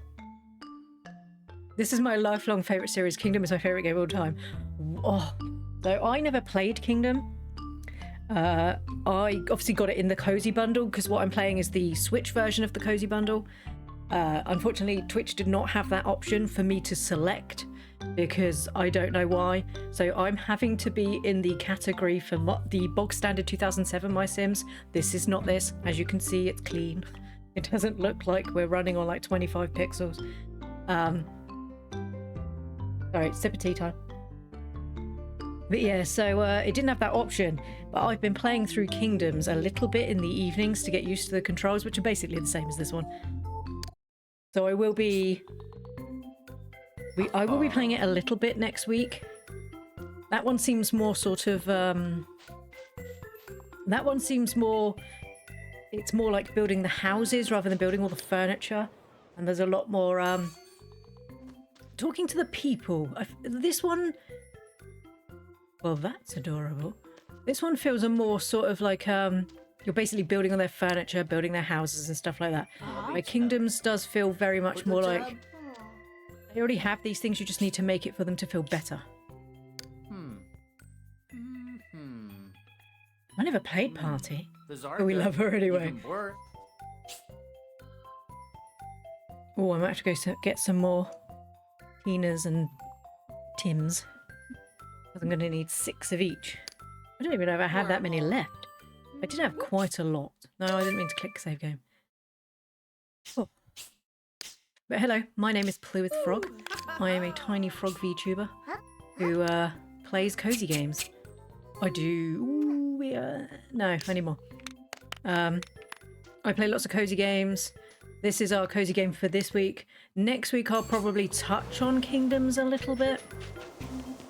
S1: This is my lifelong favourite series. Kingdom is my favourite game of all time. Oh, so I never played Kingdom. I obviously got it in the Cozy Bundle because what I'm playing is the Switch version of the Cozy Bundle. Unfortunately, Twitch did not have that option for me to select because I don't know why. So I'm having to be in the category for the bog standard 2007 My Sims. This is not this. As you can see, it's clean. It doesn't look like we're running on like 25 pixels. Sorry, sip of tea time. But yeah, so it didn't have that option, but I've been playing through Kingdoms a little bit in the evenings to get used to the controls, which are basically the same as this one. So I will be playing it a little bit next week. That one seems more sort of it's more like building the houses rather than building all the furniture, and there's a lot more talking to the people. This one, well, that's adorable. This one feels a more sort of like you're basically building on their furniture, building their houses and stuff like that. My Kingdoms does feel very much more like they already have these things, you just need to make it for them to feel better. I never played Party, but we love her anyway. Oh, I might have to go get some more Tinas and Tims. I'm going to need 6 of each. I don't even know if I have that many left. I did have quite a lot. No, I didn't mean to click save game. Oh. But hello, my name is Plewith Frog. I am a tiny frog VTuber who plays cozy games. I do... no, anymore. I play lots of cozy games. This is our cozy game for this week. Next week I'll probably touch on Kingdoms a little bit.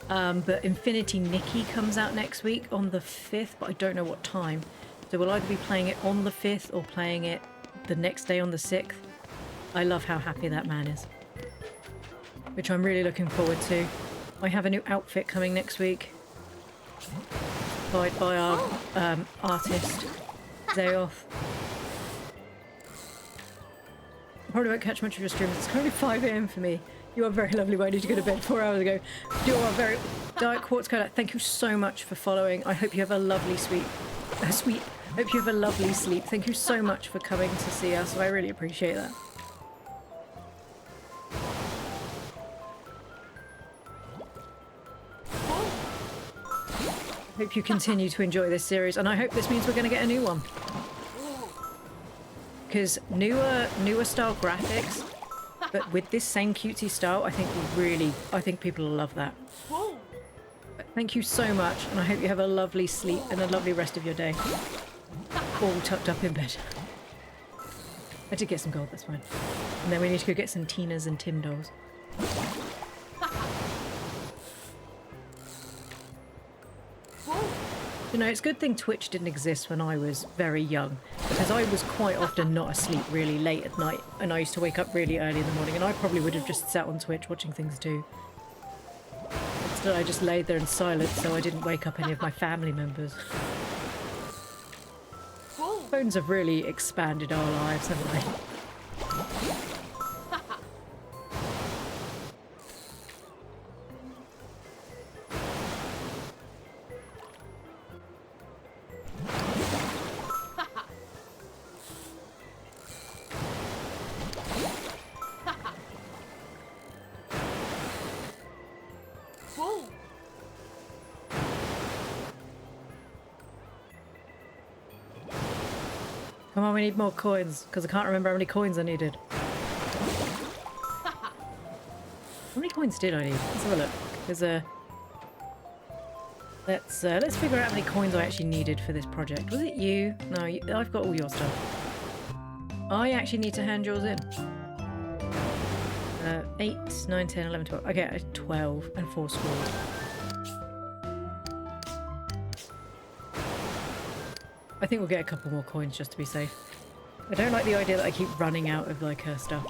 S1: But Infinity Nikki comes out next week on the 5th, but I don't know what time. So we'll either be playing it on the 5th or playing it the next day on the 6th. I love how happy that man is, which I'm really looking forward to. I have a new outfit coming next week, supplied by our artist, Zayoth. I probably won't catch much of your streams. It's currently 5 AM for me. You are very lovely, but I need to go to bed 4 hours ago. You are very... Diet Quartz Cola, thank you so much for following. I hope you have a lovely hope you have a lovely sleep. Thank you so much for coming to see us. I really appreciate that. I hope you continue to enjoy this series, and I hope this means we're going to get a new one. Because newer style graphics, but with this same cutesy style, I think people will love that. But thank you so much, and I hope you have a lovely sleep and a lovely rest of your day. All tucked up in bed. I did get some gold, that's fine. And then we need to go get some Tinas and Tim dolls. You know, it's a good thing Twitch didn't exist when I was very young, because I was quite often not asleep really late at night, and I used to wake up really early in the morning, and I probably would have just sat on Twitch watching things too. Instead, I just laid there in silence so I didn't wake up any of my family members. Phones have really expanded our lives, haven't they? Come on, we need more coins, because I can't remember how many coins I needed. How many coins did I need? Let's have a look. There's a... Let's figure out how many coins I actually needed for this project. Was it you? No, I've got all your stuff. I actually need to hand yours in. 8, 9, 10, 11, 12. Okay, 12 and 4 scrolls. I think we'll get a couple more coins just to be safe. I don't like the idea that I keep running out of like her stuff.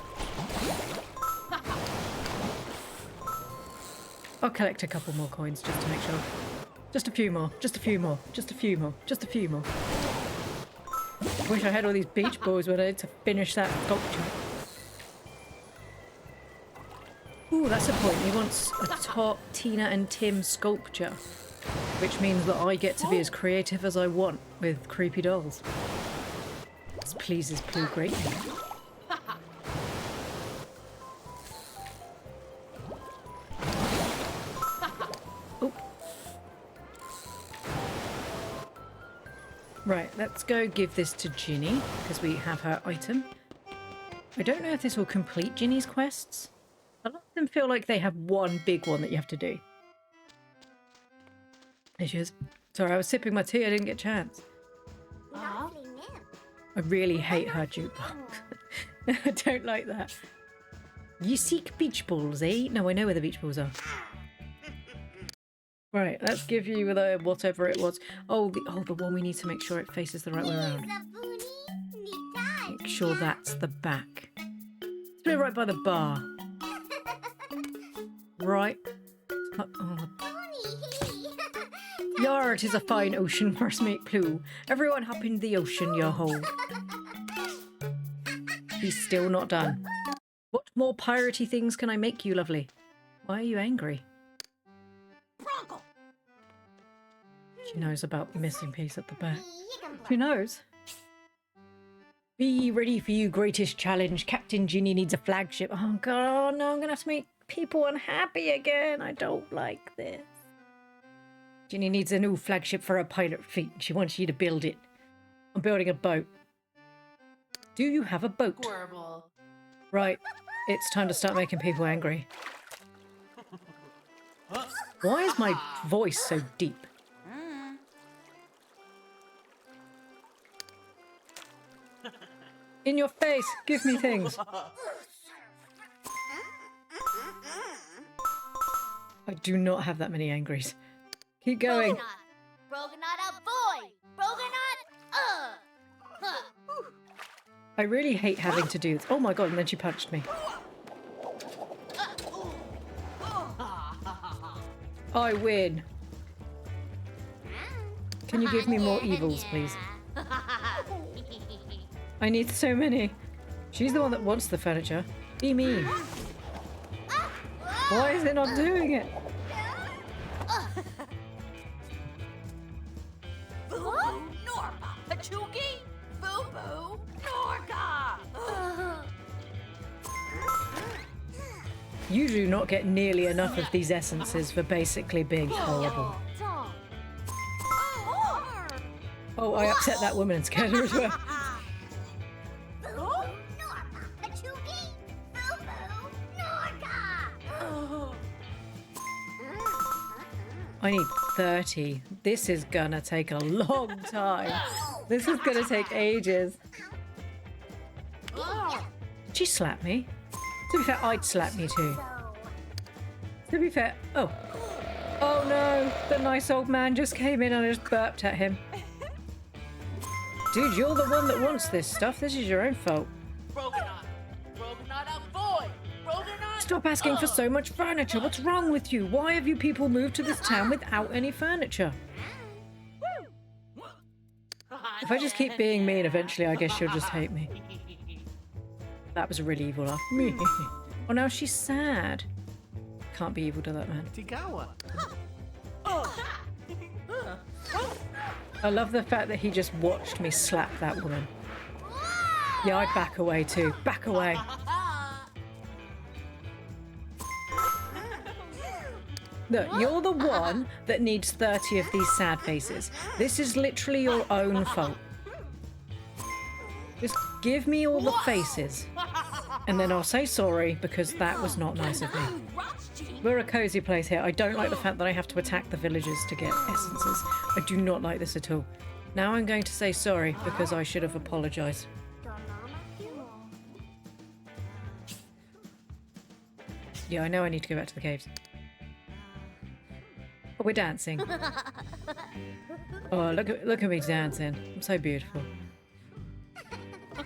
S1: I'll collect a couple more coins just to make sure. Just a few more, just a few more, just a few more, just a few more. Wish I had all these beach balls when I had to finish that sculpture. Ooh, that's a point. He wants a top Tina and Tim sculpture, which means that I get to be as creative as I want with creepy dolls. This pleases Pooh greatly. Oh. Right, let's go give this to Ginny, because we have her item. I don't know if this will complete Ginny's quests. A lot of them feel like they have one big one that you have to do. There she is. Sorry, I was sipping my tea, I didn't get a chance. I really hate her jukebox. I don't like that. You seek beach balls, eh? No, I know where the beach balls are. Right, let's give you the whatever it was. Oh, the one we need to make sure it faces the right way around. Make sure that's the back. Let's put it right by the bar. Right. Yar, it is a fine ocean, first mate Pooh. Everyone hop in the ocean, yo-ho. He's still not done. What more piratey things can I make you, lovely? Why are you angry? She knows about the missing piece at the back. Who knows? Be ready for you greatest challenge. Captain Ginny needs a flagship. Oh god, no, I'm gonna have to make people unhappy again. I don't like this. Ginny needs a new flagship for her pirate fleet. She wants you to build it. I'm building a boat. Do you have a boat?
S3: Horrible.
S1: Right, it's time to start making people angry. Why is my voice so deep? In your face, give me things. I do not have that many angries. Keep going.
S2: Broganot boy! Broganot,
S1: I really hate having to do this. Oh my god, and then she punched me. I win. Can you give me more evils, please? I need so many. She's the one that wants the furniture. Be mean. Why is it not doing it?
S3: Boo-boo, Norma. Pachuki, boo-boo, Norga.
S1: You do not get nearly enough of these essences for basically being horrible. Oh, I upset that woman and scared her as well. I need 30. This is gonna take a long time. This is gonna take ages. Did she slap me? To be fair, I'd slap me too. To be fair, oh. Oh no, the nice old man just came in and I just burped at him. Dude, you're the one that wants this stuff. This is your own fault.
S3: Broganot. Broganot boy. Broganot.
S1: Stop asking for so much furniture. What's wrong with you? Why have you people moved to this town without any furniture? If I just keep being mean, eventually I guess she'll just hate me. That was a really evil laugh. Oh, now she's sad. Can't be evil to that man.
S4: Tigawa.
S1: I love the fact that he just watched me slap that woman. Yeah, I'd back away too. Back away. Look, you're the one that needs 30 of these sad faces. This is literally your own fault. Just give me all the faces. And then I'll say sorry because that was not nice of me. We're a cozy place here. I don't like the fact that I have to attack the villagers to get essences. I do not like this at all. Now I'm going to say sorry because I should have apologized. Yeah, I know I need to go back to the caves. Oh we're dancing. Oh, look at me dancing. I'm so beautiful.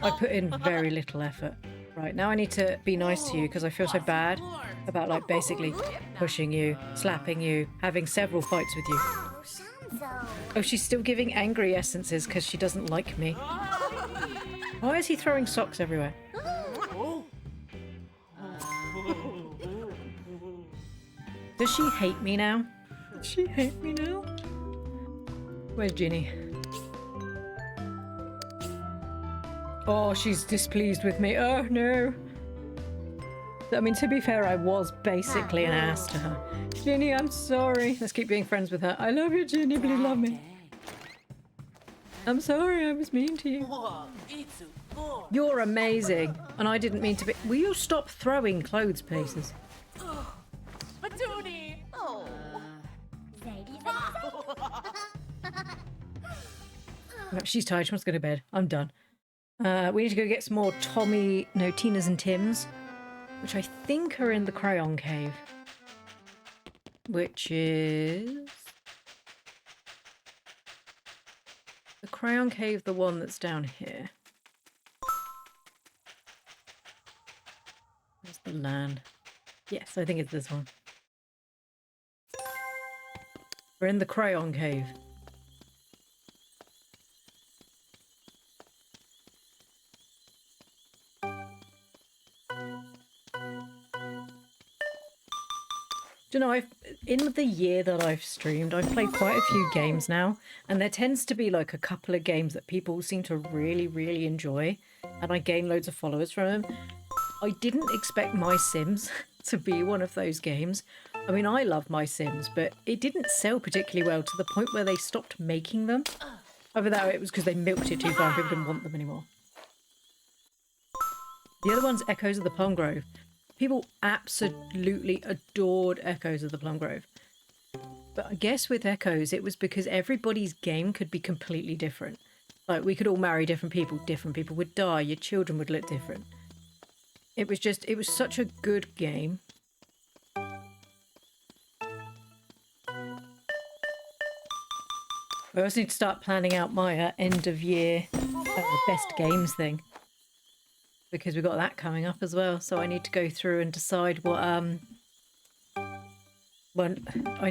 S1: I put in very little effort. Right, now I need to be nice to you because I feel so bad about, like, basically pushing you, slapping you, having several fights with you.
S2: Oh, Shanzo.
S1: Oh, she's still giving angry essences because she doesn't like me. Why is he throwing socks everywhere? Does she hate me now? Does she hate me now? Where's Ginny? Oh, she's displeased with me. Oh, no. I mean, to be fair, I was basically an ass to her. Ginny, I'm sorry. Let's keep being friends with her. I love you, Ginny. Please love me. I'm sorry I was mean to you. You're amazing. And I didn't mean to be... Will you stop throwing clothes places?
S3: Spatoony! Oh.
S1: No, she's tired. She wants to go to bed. I'm done. We need to go get some more Tina's and Tim's, which I think are in the Crayon Cave. Which is... The Crayon Cave, the one that's down here. Where's the land? Yes, I think it's this one. We're in the Crayon Cave. Do you know, in the year that I've streamed, I've played quite a few games now, and there tends to be like a couple of games that people seem to really, really enjoy, and I gain loads of followers from them. I didn't expect My Sims to be one of those games. I mean, I love My Sims, but it didn't sell particularly well to the point where they stopped making them. Either that or it was because they milked it too far and people didn't want them anymore. The other one's Echoes of the Plum Grove. People absolutely adored Echoes of the Plum Grove. But I guess with Echoes, it was because everybody's game could be completely different. Like, we could all marry different people would die, your children would look different. It was such a good game. I also need to start planning out my end of year best games thing. Because we've got that coming up as well, so I need to go through and decide what I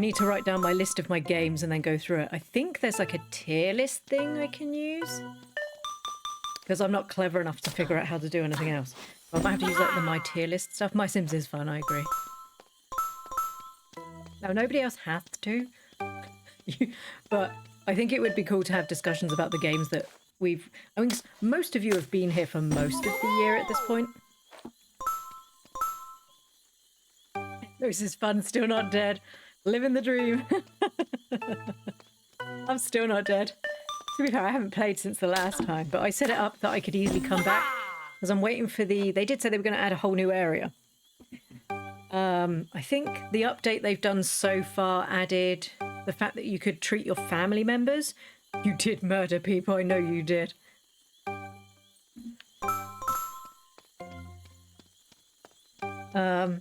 S1: need to write down my list of my games and then go through it. I think there's like a tier list thing I can use, because I'm not clever enough to figure out how to do anything else. I might have to use like the My Tier List stuff. My Sims is fun, I agree. Now, nobody else has to, but I think it would be cool to have discussions about the games that I mean, most of you have been here for most of the year at this point. This is fun, still not dead. Living the dream. I'm still not dead. To be fair, I haven't played since the last time, but I set it up that I could easily come back. Because I'm waiting for they did say they were going to add a whole new area. I think the update they've done so far added the fact that you could treat your family members. You did murder people, I know you did. I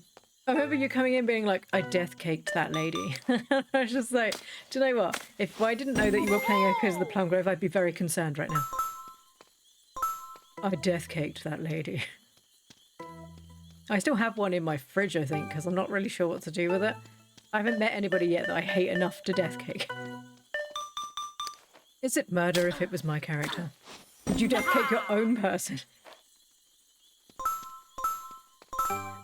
S1: remember you coming in being like, I death caked that lady. I was just like, do you know what? If I didn't know that you were playing Echoes of the Plum Grove, I'd be very concerned right now. I death caked that lady. I still have one in my fridge, I think, because I'm not really sure what to do with it. I haven't met anybody yet that I hate enough to death cake. Is it murder if it was my character? Did you death cake your own person?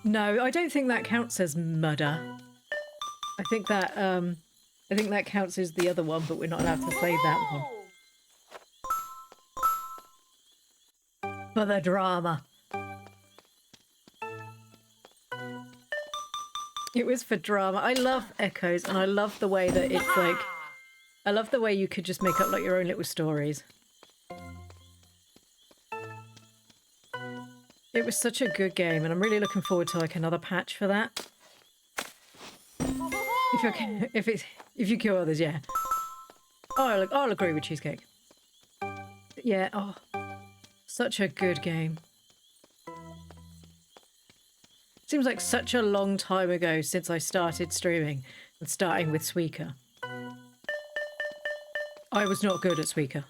S1: No, I don't think that counts as murder. I think that counts as the other one, but we're not allowed to say that one. For the drama. It was for drama. I love Echoes, and I love the way that it's like... I love the way you could just make up like your own little stories. It was such a good game, and I'm really looking forward to like another patch for that. If you kill others, yeah. Oh, I'll agree with Cheesecake. Yeah. Oh, such a good game. Seems like such a long time ago since I started streaming and starting with Suika. I was not good at Suika.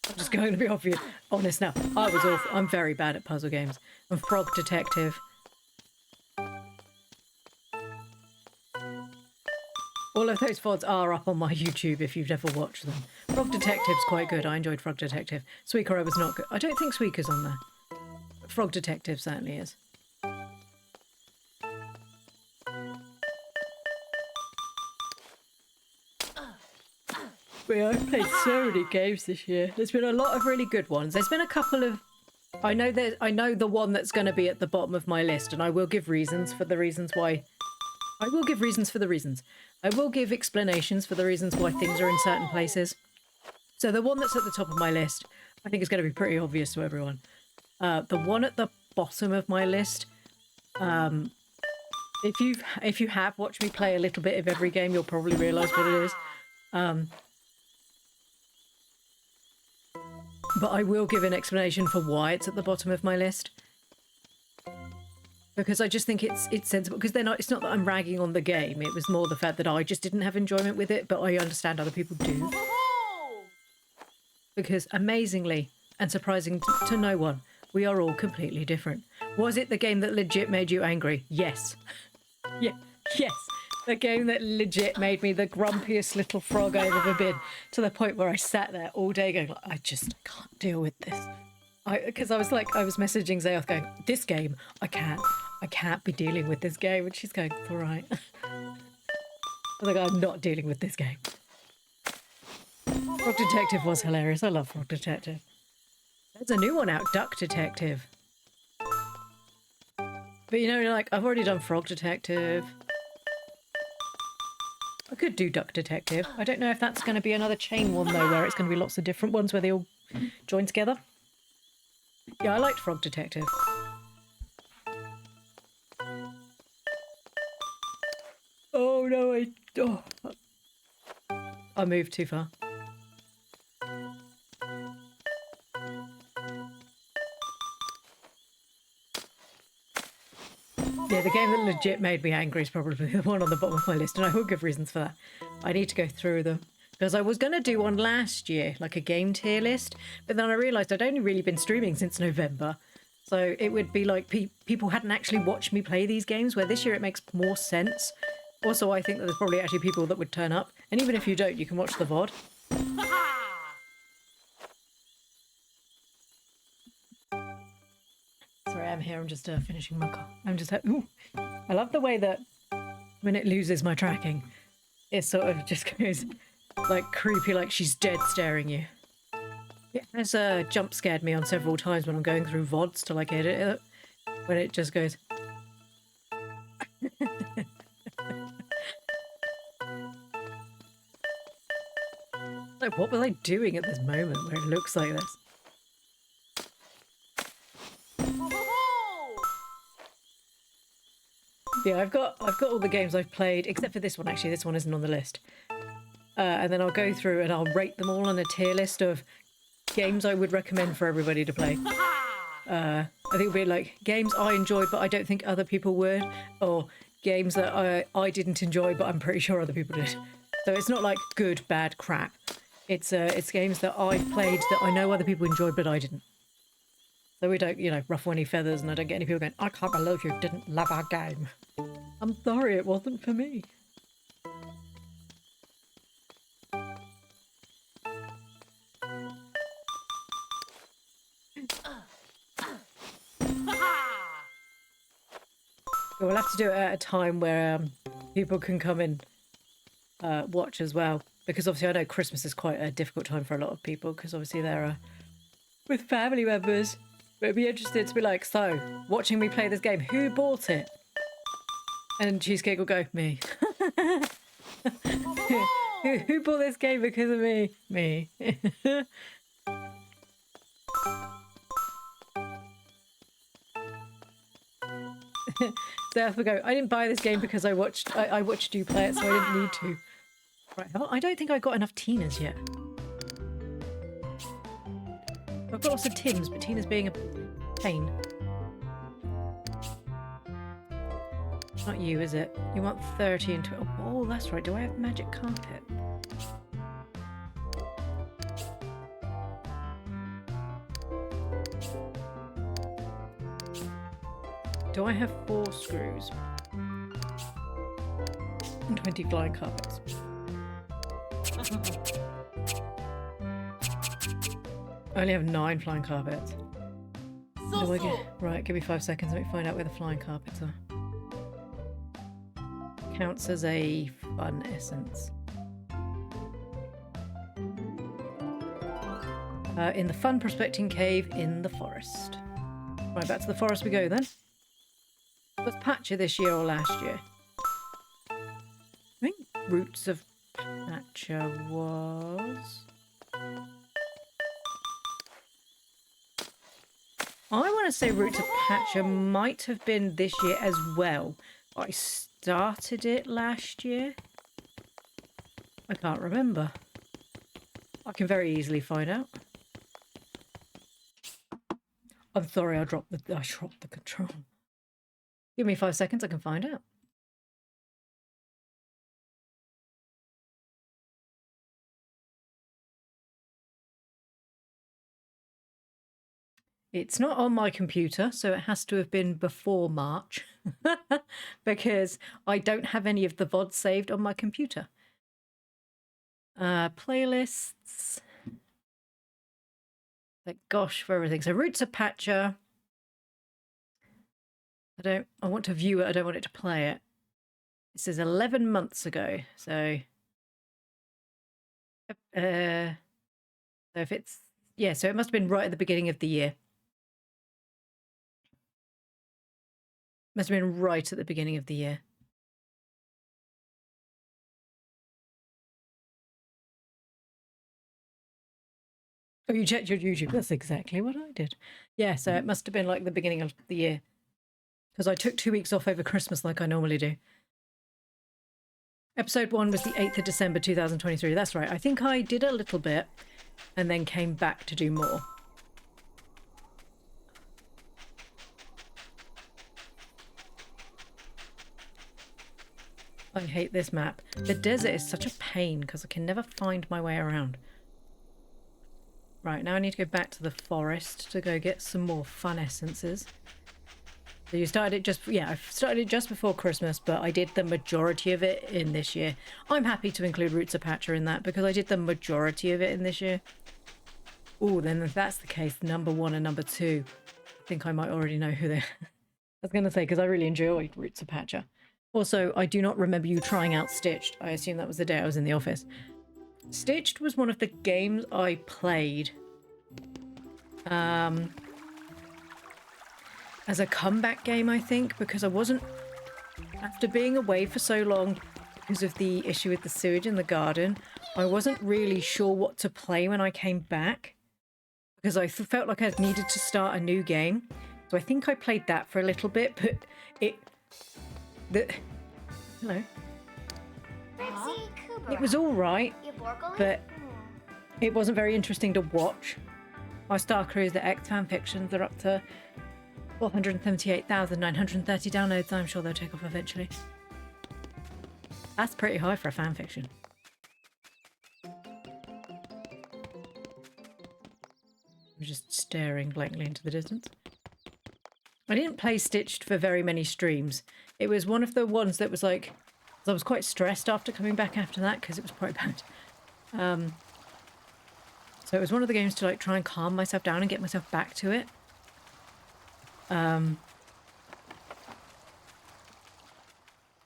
S1: I'm just going to be obvious, honest now. I was awful. I'm very bad at puzzle games. And Frog Detective. All of those VODs are up on my YouTube if you've never watched them. Frog Detective's quite good. I enjoyed Frog Detective. Suika I was not good. I don't think Suika's on there. But Frog Detective certainly is. I've played so many games this year. There's been a lot of really good ones. There's been a couple of... I know the one that's going to be at the bottom of my list, and I will give reasons for the reasons why... I will give reasons for the reasons. I will give explanations for the reasons why things are in certain places. So the one that's at the top of my list, I think is going to be pretty obvious to everyone. The one at the bottom of my list, if you have watched me play a little bit of every game, you'll probably realise what it is. But I will give an explanation for why it's at the bottom of my list. Because I just think it's sensible. Because it's not that I'm ragging on the game. It was more the fact that I just didn't have enjoyment with it, but I understand other people do. Because amazingly, and surprising to no one, we are all completely different. Was it the game that legit made you angry? Yes. Yeah, yes. The game that legit made me the grumpiest little frog I've ever been, to the point where I sat there all day going, I just can't deal with this. Because I was messaging Zayoth going, this game, I can't be dealing with this game. And she's going, it's all right. I was like, I'm not dealing with this game. Frog Detective was hilarious. I love Frog Detective. There's a new one out, Duck Detective. But you know, like, I've already done Frog Detective. I could do Duck Detective. I don't know if that's going to be another chain one, though, where it's going to be lots of different ones where they all join together. Yeah, I liked Frog Detective. Oh, no, I moved too far. Yeah, the game that legit made me angry is probably the one on the bottom of my list, and I will give reasons for that. I need to go through them. Because I was going to do one last year, like a game tier list, but then I realised I'd only really been streaming since November. So it would be like people hadn't actually watched me play these games, where this year it makes more sense. Also, I think that there's probably actually people that would turn up. And even if you don't, you can watch the VOD. Sorry, I'm here. I'm just finishing my car. I'm just... Ooh. I love the way that when it loses my tracking, it sort of just goes... like creepy, like she's dead staring you. It has jump scared me on several times when I'm going through VODs to like edit it, when it just goes. Like, what were they doing at this moment where it looks like this? Yeah, I've got all the games I've played except for this one. Actually, this one isn't on the list. And then I'll go through and I'll rate them all on a tier list of games I would recommend for everybody to play. I think it'll be like games I enjoyed but I don't think other people would, or games that I didn't enjoy but I'm pretty sure other people did. So it's not like good, bad, crap. It's games that I've played that I know other people enjoyed but I didn't. So we don't, ruffle any feathers, and I don't get any people going, I can't believe you didn't love our game. I'm sorry, it wasn't for me. We'll have to do it at a time where people can come and watch as well. Because obviously I know Christmas is quite a difficult time for a lot of people, because obviously they're with family members. But it'd be interesting to be like, so, watching me play this game, who bought it? And Cheesecake will go, me. Who bought this game because of me? Me. So I go, I didn't buy this game because I watched you play it, so I didn't need to. Right, I don't think I got enough Tinas yet. I've got lots of Tims, but Tina's being a pain. Not you, is it? You want 30 and 12. Oh, that's right. Do I have magic carpet? do I have 4 screws? And 20 flying carpets. I only have 9 flying carpets. Do I get... Right, give me 5 seconds. Let me find out where the flying carpets are. Counts as a fun essence. In the fun prospecting cave in the forest. Right, back to the forest we go then. Was Patcher this year or last year? I think Roots of Patcher was... I want to say Roots of Patcher might have been this year as well. I started it last year. I can't remember. I can very easily find out. I'm sorry, I dropped the control. Give me 5 seconds, I can find out. It's not on my computer, so it has to have been before March because I don't have any of the VODs saved on my computer. Playlists. Thank gosh for everything. So Roots of Patcher. I want to view it, I don't want it to play it. This is 11 months ago, so so if it's, yeah, so it must have been right at the beginning of the year. Must have been right at the beginning of the year. Oh, you checked your YouTube. That's exactly what I did. Yeah, so it must have been like the beginning of the year. Because I took 2 weeks off over Christmas like I normally do. Episode 1 was the 8th of December 2023. That's right. I think I did a little bit and then came back to do more. I hate this map. The desert is such a pain because I can never find my way around. Right, now I need to go back to the forest to go get some more fun essences. So you started it just... Yeah, I started it just before Christmas, but I did the majority of it in this year. I'm happy to include Roots of Patcher in that because I did the majority of it in this year. Oh, then if that's the case, number 1 and number 2, I think I might already know who they are. I was going to say, because I really enjoyed Roots of Patcher. Also, I do not remember you trying out Stitched. I assume that was the day I was in the office. Stitched was one of the games I played as a comeback game, I think, because I wasn't, after being away for so long because of the issue with the sewage in the garden, I wasn't really sure what to play when I came back because I felt like I needed to start a new game. So I think I played that for a little bit, but hello. It was all right, but it wasn't very interesting to watch. My Star Cruiser X fanfictions are up to 478,930 downloads. I'm sure they'll take off eventually. That's pretty high for a fanfiction. I'm just staring blankly into the distance. I didn't play Stitched for very many streams. It was one of the ones that was like... I was quite stressed after coming back after that because it was quite bad. So it was one of the games to like try and calm myself down and get myself back to it. I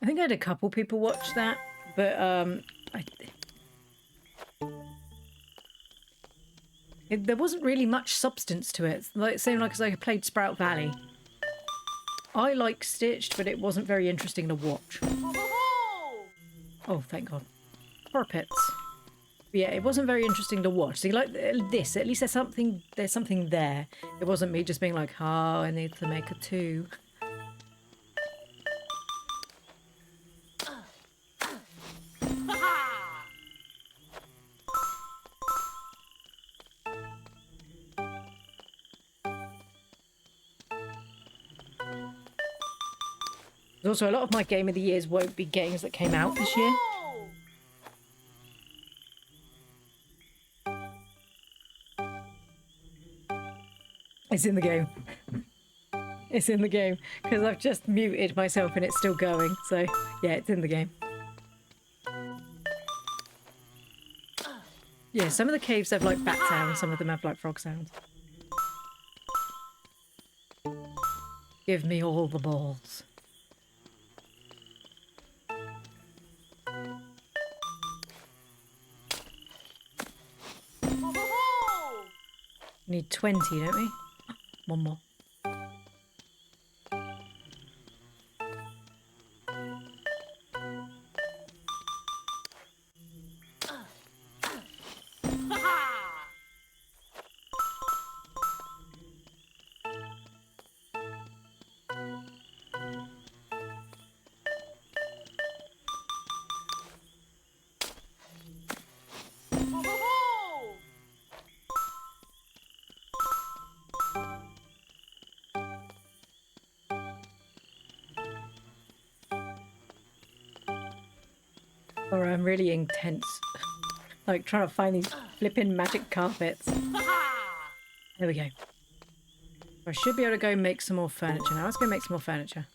S1: think I had a couple people watch that, but there wasn't really much substance to it. Like same like as I played Sprout Valley. I like Stitched, but it wasn't very interesting to watch. Oh, thank God. Carpets. Yeah, it wasn't very interesting to watch. See, like this, at least there's something there. It wasn't me just being like, oh, I need to make a 2. Also, a lot of my Game of the Years won't be games that came out this year. It's in the game. It's in the game because I've just muted myself and it's still going. So yeah, it's in the game. Yeah, some of the caves have like bat sounds, some of them have like frog sounds. Give me all the balls.
S3: Ho-ho-ho!
S1: Need 20, don't we? One more.
S3: Ha-ha! Ho-ho-ho!
S1: Or I'm really intense. Like trying to find these flipping magic carpets.
S3: Ha-ha!
S1: There we go. I should be able to go make some more furniture now. Let's go make some more furniture.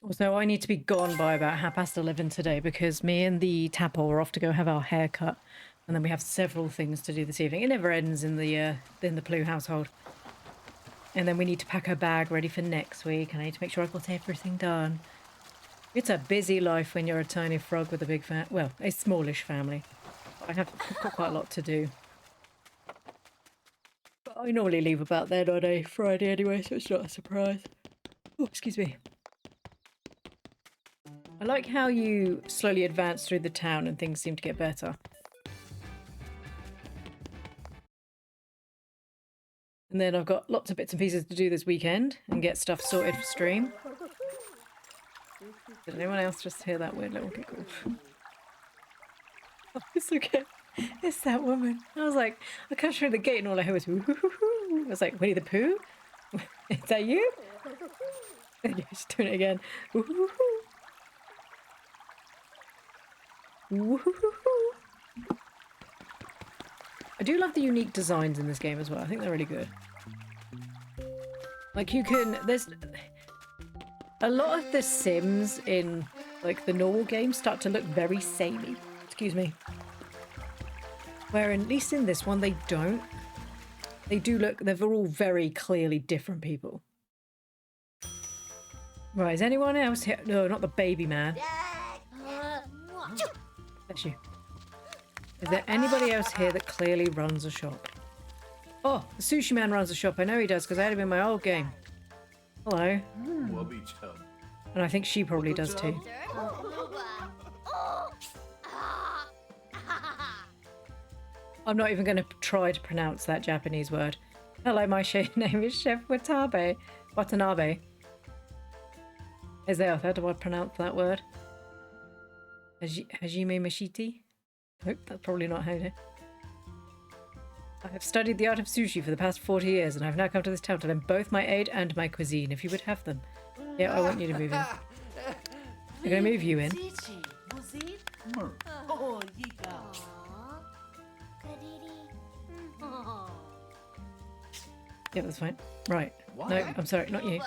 S1: Also, I need to be gone by about 11:30 today because me and the Tapple are off to go have our hair cut. And then we have several things to do this evening. It never ends in the Plue household. And then we need to pack her bag ready for next week. And I need to make sure I've got everything done. It's a busy life when you're a tiny frog with a big well, a smallish family. I've got quite a lot to do. But I normally leave about then on a Friday anyway, so it's not a surprise. Oh, excuse me. I like how you slowly advance through the town and things seem to get better. And then I've got lots of bits and pieces to do this weekend and get stuff sorted for stream. Did anyone else just hear that weird little giggle? Oh, it's okay. It's that woman. I was like, I come through the gate and all I heard was woo-hoo-hoo. I was like, Winnie the Pooh? Is that you? And yeah, she's doing it again. Woo-hoo-hoo. Woo-hoo-hoo. I do love the unique designs in this game as well. I think they're really good. Like there's a lot of the Sims in like the normal games start to look very samey. Excuse me. Where at least in this one they don't. They do look, they're all very clearly different people. Right, is anyone else here? No, not the baby man. Bless you. Is there anybody else here that clearly runs a shop? Oh, the sushi man runs a shop. I know he does because I had him in my old game. Hello. And I think she probably does too. I'm not even going to try to pronounce that Japanese word. Hello, my name is Chef Watanabe. Is there? How do I pronounce that word? Hajime Mashiti? Nope, that's probably not how it is. I have studied the art of sushi for the past 40 years and I've now come to this town to learn both my aid and my cuisine, if you would have them. Yeah, I want you to move in. I'm going to move you in.
S3: Oh, Yika.
S1: Yeah, that's fine. Right. No, I'm sorry, not you.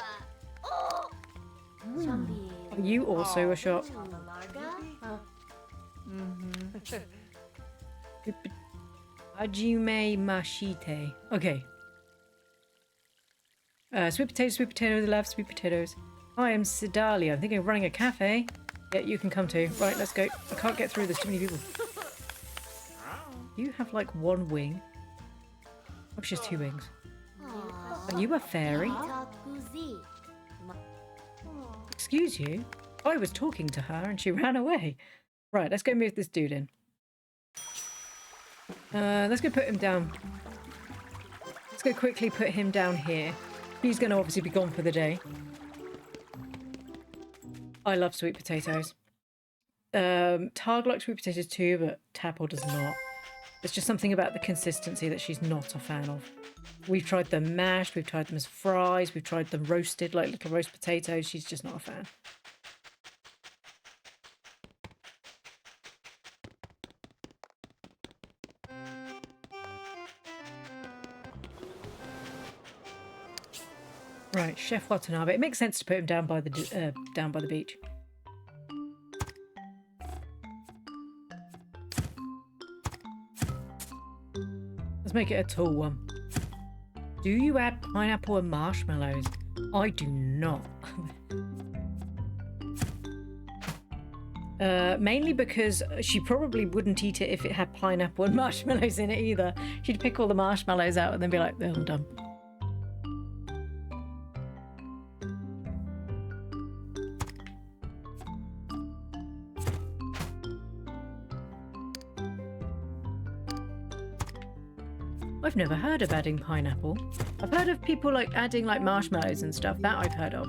S1: Are you also a shop? Hajime Mashite. Okay. Sweet potatoes, I love sweet potatoes. Hi, I'm Sidalia. I'm thinking of running a cafe. Yeah, you can come too. Right, let's go. I can't get through, there's too many people. You have like one wing. Oh, she has two wings. Are you a fairy? Excuse you? I was talking to her and she ran away. Right, let's go move this dude in. Let's go put him down. Let's go quickly put him down here. He's going to obviously be gone for the day. I love sweet potatoes. Targ likes sweet potatoes too, but Tapple does not. There's just something about the consistency that she's not a fan of. We've tried them mashed, we've tried them as fries, we've tried them roasted like little roast potatoes. She's just not a fan. Right, Chef Watanabe. It makes sense to put him down by the beach. Let's make it a tall one. Do you add pineapple and marshmallows? I do not. Mainly because she probably wouldn't eat it if it had pineapple and marshmallows in it either. She'd pick all the marshmallows out and then be like, "Oh, I'm done." I've never heard of adding pineapple. I've heard of people like adding like marshmallows and stuff. That I've heard of.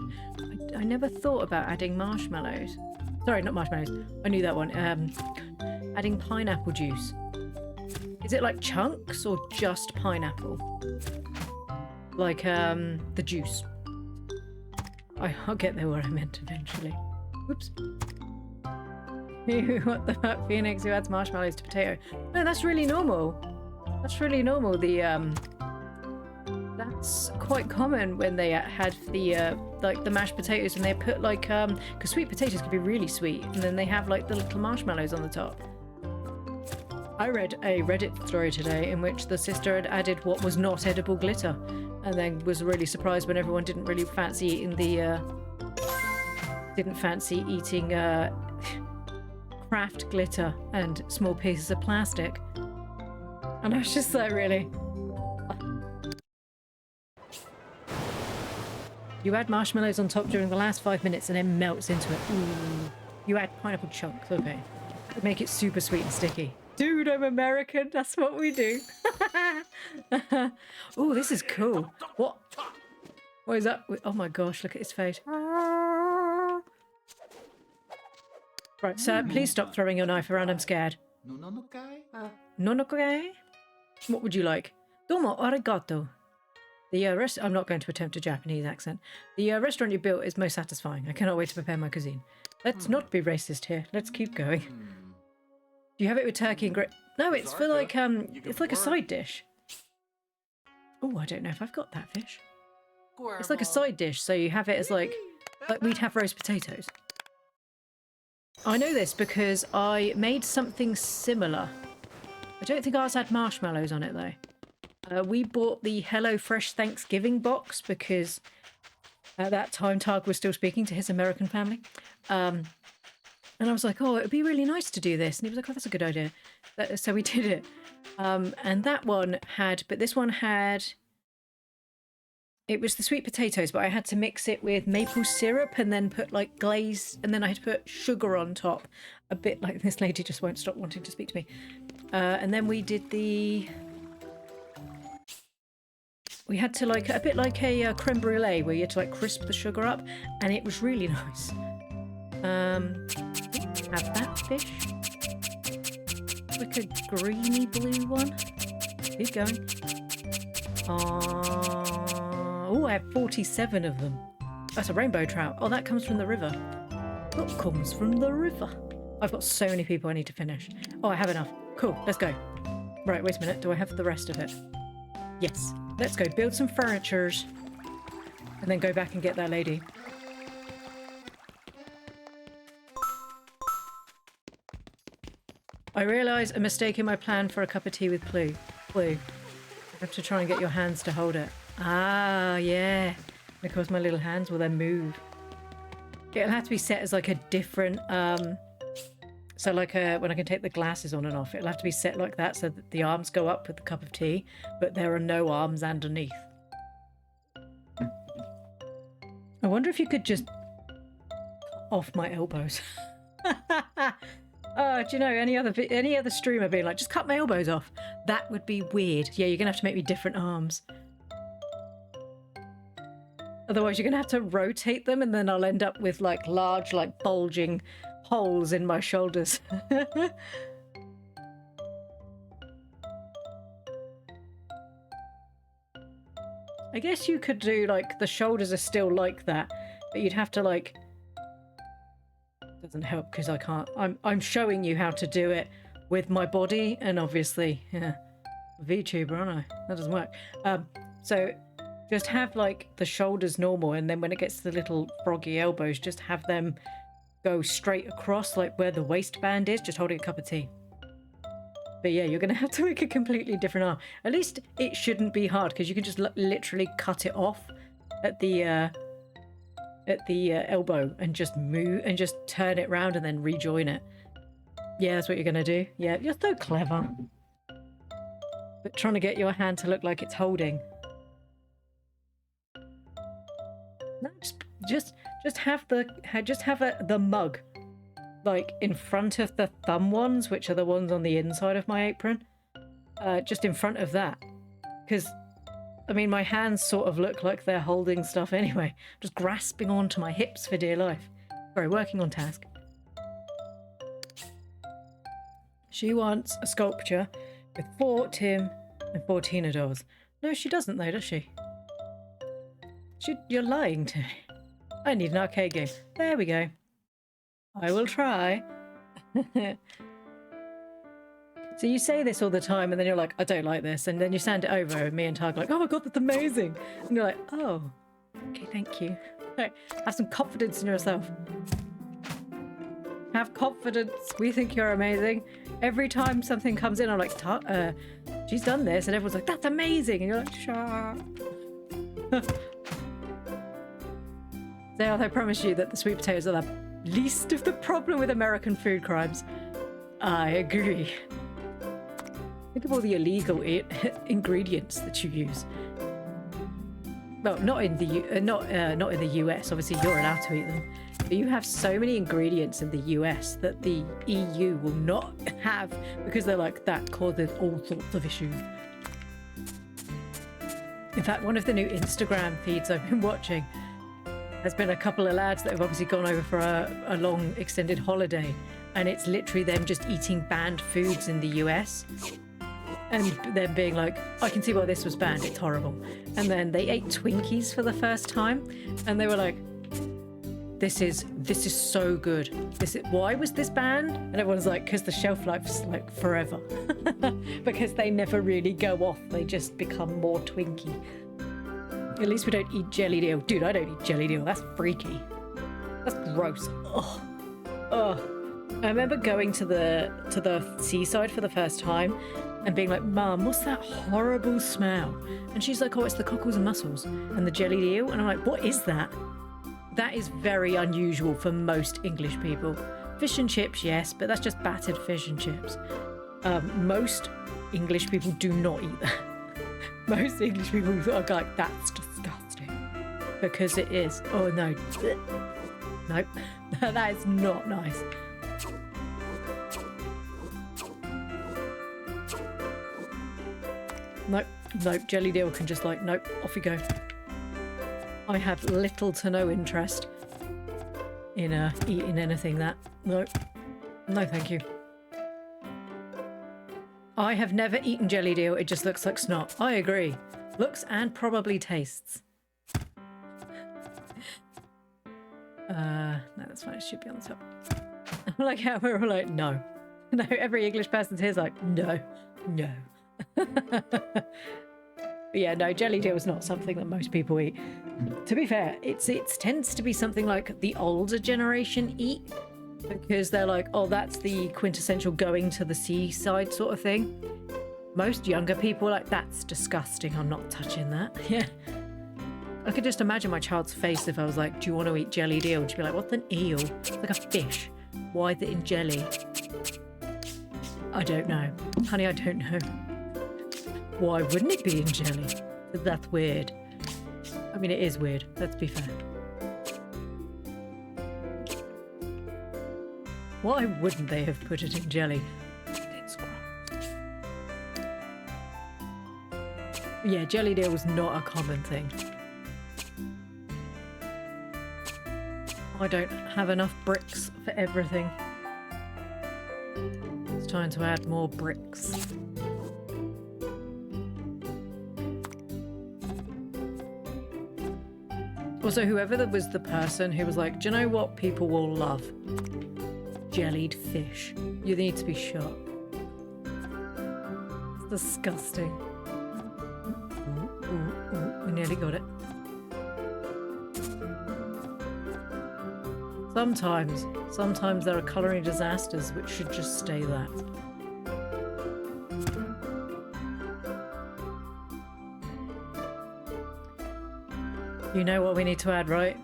S1: I never thought about adding marshmallows. Sorry, not marshmallows. I knew that one. Adding pineapple juice. Is it like chunks or just pineapple? Like the juice. I'll get there where I meant eventually. Oops. What the fuck, Phoenix? Who adds marshmallows to potato? No, that's really normal. That's really normal. That's quite common when they had the like the mashed potatoes, and they put like because sweet potatoes can be really sweet, and then they have like the little marshmallows on the top. I read a Reddit story today in which the sister had added what was not edible glitter, and then was really surprised when everyone didn't really fancy eating craft glitter and small pieces of plastic. And I was just like, really? You add marshmallows on top during the last 5 minutes and then melts into it. Ooh. You add pineapple chunks, okay. Make it super sweet and sticky. Dude, I'm American. That's what we do. Oh, this is cool. What? What is that? Oh my gosh, look at his face. Right, sir, please stop throwing your knife around. I'm scared. Nonokai? What would you like? Domo arigato. The I'm not going to attempt a Japanese accent. The restaurant you built is most satisfying. I cannot wait to prepare my cuisine. Let's not be racist here. Let's keep going. Do you have it with turkey and No, it's for like it's like a side dish. Oh, I don't know if I've got that fish. It's like a side dish, so you have it as like we'd have roast potatoes. I know this because I made something similar. I don't think ours had marshmallows on it though. We bought the HelloFresh Thanksgiving box because at that time Targ was still speaking to his American family. And I was like, oh, it would be really nice to do this. And he was like, oh, that's a good idea. So we did it. And that one had, but this one had, it was the sweet potatoes, but I had to mix it with maple syrup and then put like glaze, and then I had to put sugar on top. A bit like this lady just won't stop wanting to speak to me. And then we did we had to like, a bit like a creme brulee where you had to like crisp the sugar up, and it was really nice. Have that fish. Like a greeny blue one. Keep going. Oh, I have 47 of them. That's a rainbow trout. Oh, that comes from the river. That comes from the river. I've got so many people I need to finish. Oh, I have enough. Cool, let's go. Right, wait a minute. Do I have the rest of it? Yes. Let's go build some furnitures and then go back and get that lady. I realise a mistake in my plan for a cup of tea with Blue. I have to try and get your hands to hold it. Ah, yeah. Because my little hands will then move. It'll have to be set as like a different, so like when I can take the glasses on and off, it'll have to be set like that so that the arms go up with the cup of tea, but there are no arms underneath. I wonder if you could just off my elbows. Oh, do you know, any other streamer being like, just cut my elbows off? That would be weird. Yeah, you're going to have to make me different arms. Otherwise, you're going to have to rotate them, and then I'll end up with, like, large, like, bulging holes in my shoulders. I guess you could do, like, the shoulders are still like that, but you'd have to, like... Doesn't help because I can't. I'm showing you how to do it with my body, and obviously, yeah, VTuber, aren't I? That doesn't work. So Just have like the shoulders normal, and then when it gets to the little froggy elbows, just have them go straight across, like where the waistband is, just holding a cup of tea. But yeah, you're gonna have to make a completely different arm. At least it shouldn't be hard, because you can just literally cut it off at the elbow and just move and just turn it round and then rejoin it. Yeah, that's what you're gonna do. Yeah, you're so clever. But trying to get your hand to look like it's holding. No, just have the mug like in front of the thumb ones, which are the ones on the inside of my apron. Just in front of that, because I mean my hands sort of look like they're holding stuff anyway. Just grasping onto my hips for dear life. Sorry, working on task. She wants a sculpture with 4 Tim and 4 Tina dolls. No, she doesn't though, does she? You're lying to me. I need an arcade game. There we go. I will try. So you say this all the time and then you're like, I don't like this. And then you send it over and me and Tag are like, oh my god, that's amazing. And you're like, oh, okay, thank you. Right, have some confidence in yourself. Have confidence. We think you're amazing. Every time something comes in, I'm like, she's done this. And everyone's like, that's amazing. And you're like, shut. So I promise you that the sweet potatoes are the least of the problem with American food crimes. I agree. Think of all the illegal ingredients that you use. Well, not in the US. Obviously, you're allowed to eat them. But you have so many ingredients in the US that the EU will not have because they're like, that causes all sorts of issues. In fact, one of the new Instagram feeds I've been watching has been a couple of lads that have obviously gone over for a long extended holiday, and it's literally them just eating banned foods in the US and them being like, I can see why this was banned, it's horrible. And then they ate Twinkies for the first time and they were like, this is so good. Why was this banned? And everyone's like, because the shelf life's like forever. Because they never really go off, they just become more Twinkie. At least we don't eat jelly deal. Dude, I don't eat jelly deal. That's freaky. That's gross. Ugh. Ugh. I remember going to the seaside for the first time and being like, Mum, what's that horrible smell? And she's like, oh, it's the cockles and mussels and the jelly deal. And I'm like, what is that? That is very unusual for most English people. Fish and chips, yes, but that's just battered fish and chips. Most English people do not eat that. Most English people are like, that's disgusting. Because it is. Oh, no. Nope. That is not nice. Nope. Nope. Jelly deal can just like, nope. Off you go. I have little to no interest in eating anything that. Nope. No, thank you. I have never eaten jelly deal. It just looks like snot. I agree. Looks and probably tastes. No, that's fine. It should be on the top. I like how we're all like, no. No, every English person here's like, no. No. But yeah, no, jelly deal is not something that most people eat. To be fair, it tends to be something like the older generation eat. Because they're like, oh, that's the quintessential going to the seaside sort of thing. Most younger people are like, that's disgusting, I'm not touching that. Yeah. I could just imagine my child's face if I was like, do you want to eat jelly deal? And she'd be like, what's an eel? It's like a fish. Why is it in jelly? I don't know. Honey, I don't know. Why wouldn't it be in jelly? That's weird. I mean, it is weird, let's be fair. Why wouldn't they have put it in jelly? It's gross. Yeah, jelly deal was not a common thing. I don't have enough bricks for everything. It's time to add more bricks. Also, whoever was the person who was like, do you know what people will love? Jellied fish. You need to be shot. It's disgusting. Ooh, ooh, ooh. nearly got it. Sometimes there are colouring disasters which should just stay that. You know what we need to add, right?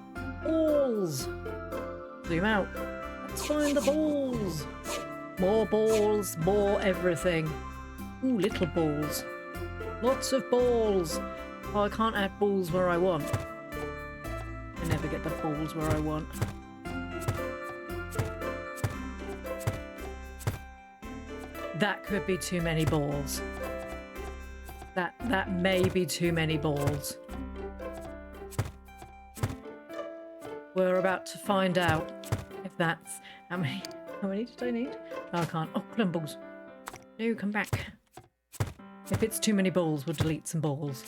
S1: Balls! Zoom out. Let's find the balls! More balls, more everything. Ooh, little balls. Lots of balls! Oh, I can't add balls where I want. I never get the balls where I want. That could be too many balls. That may be too many balls. We're about to find out if that's... How many did I need? Oh, I can't. Oh, plum balls. No, come back. If it's too many balls, we'll delete some balls.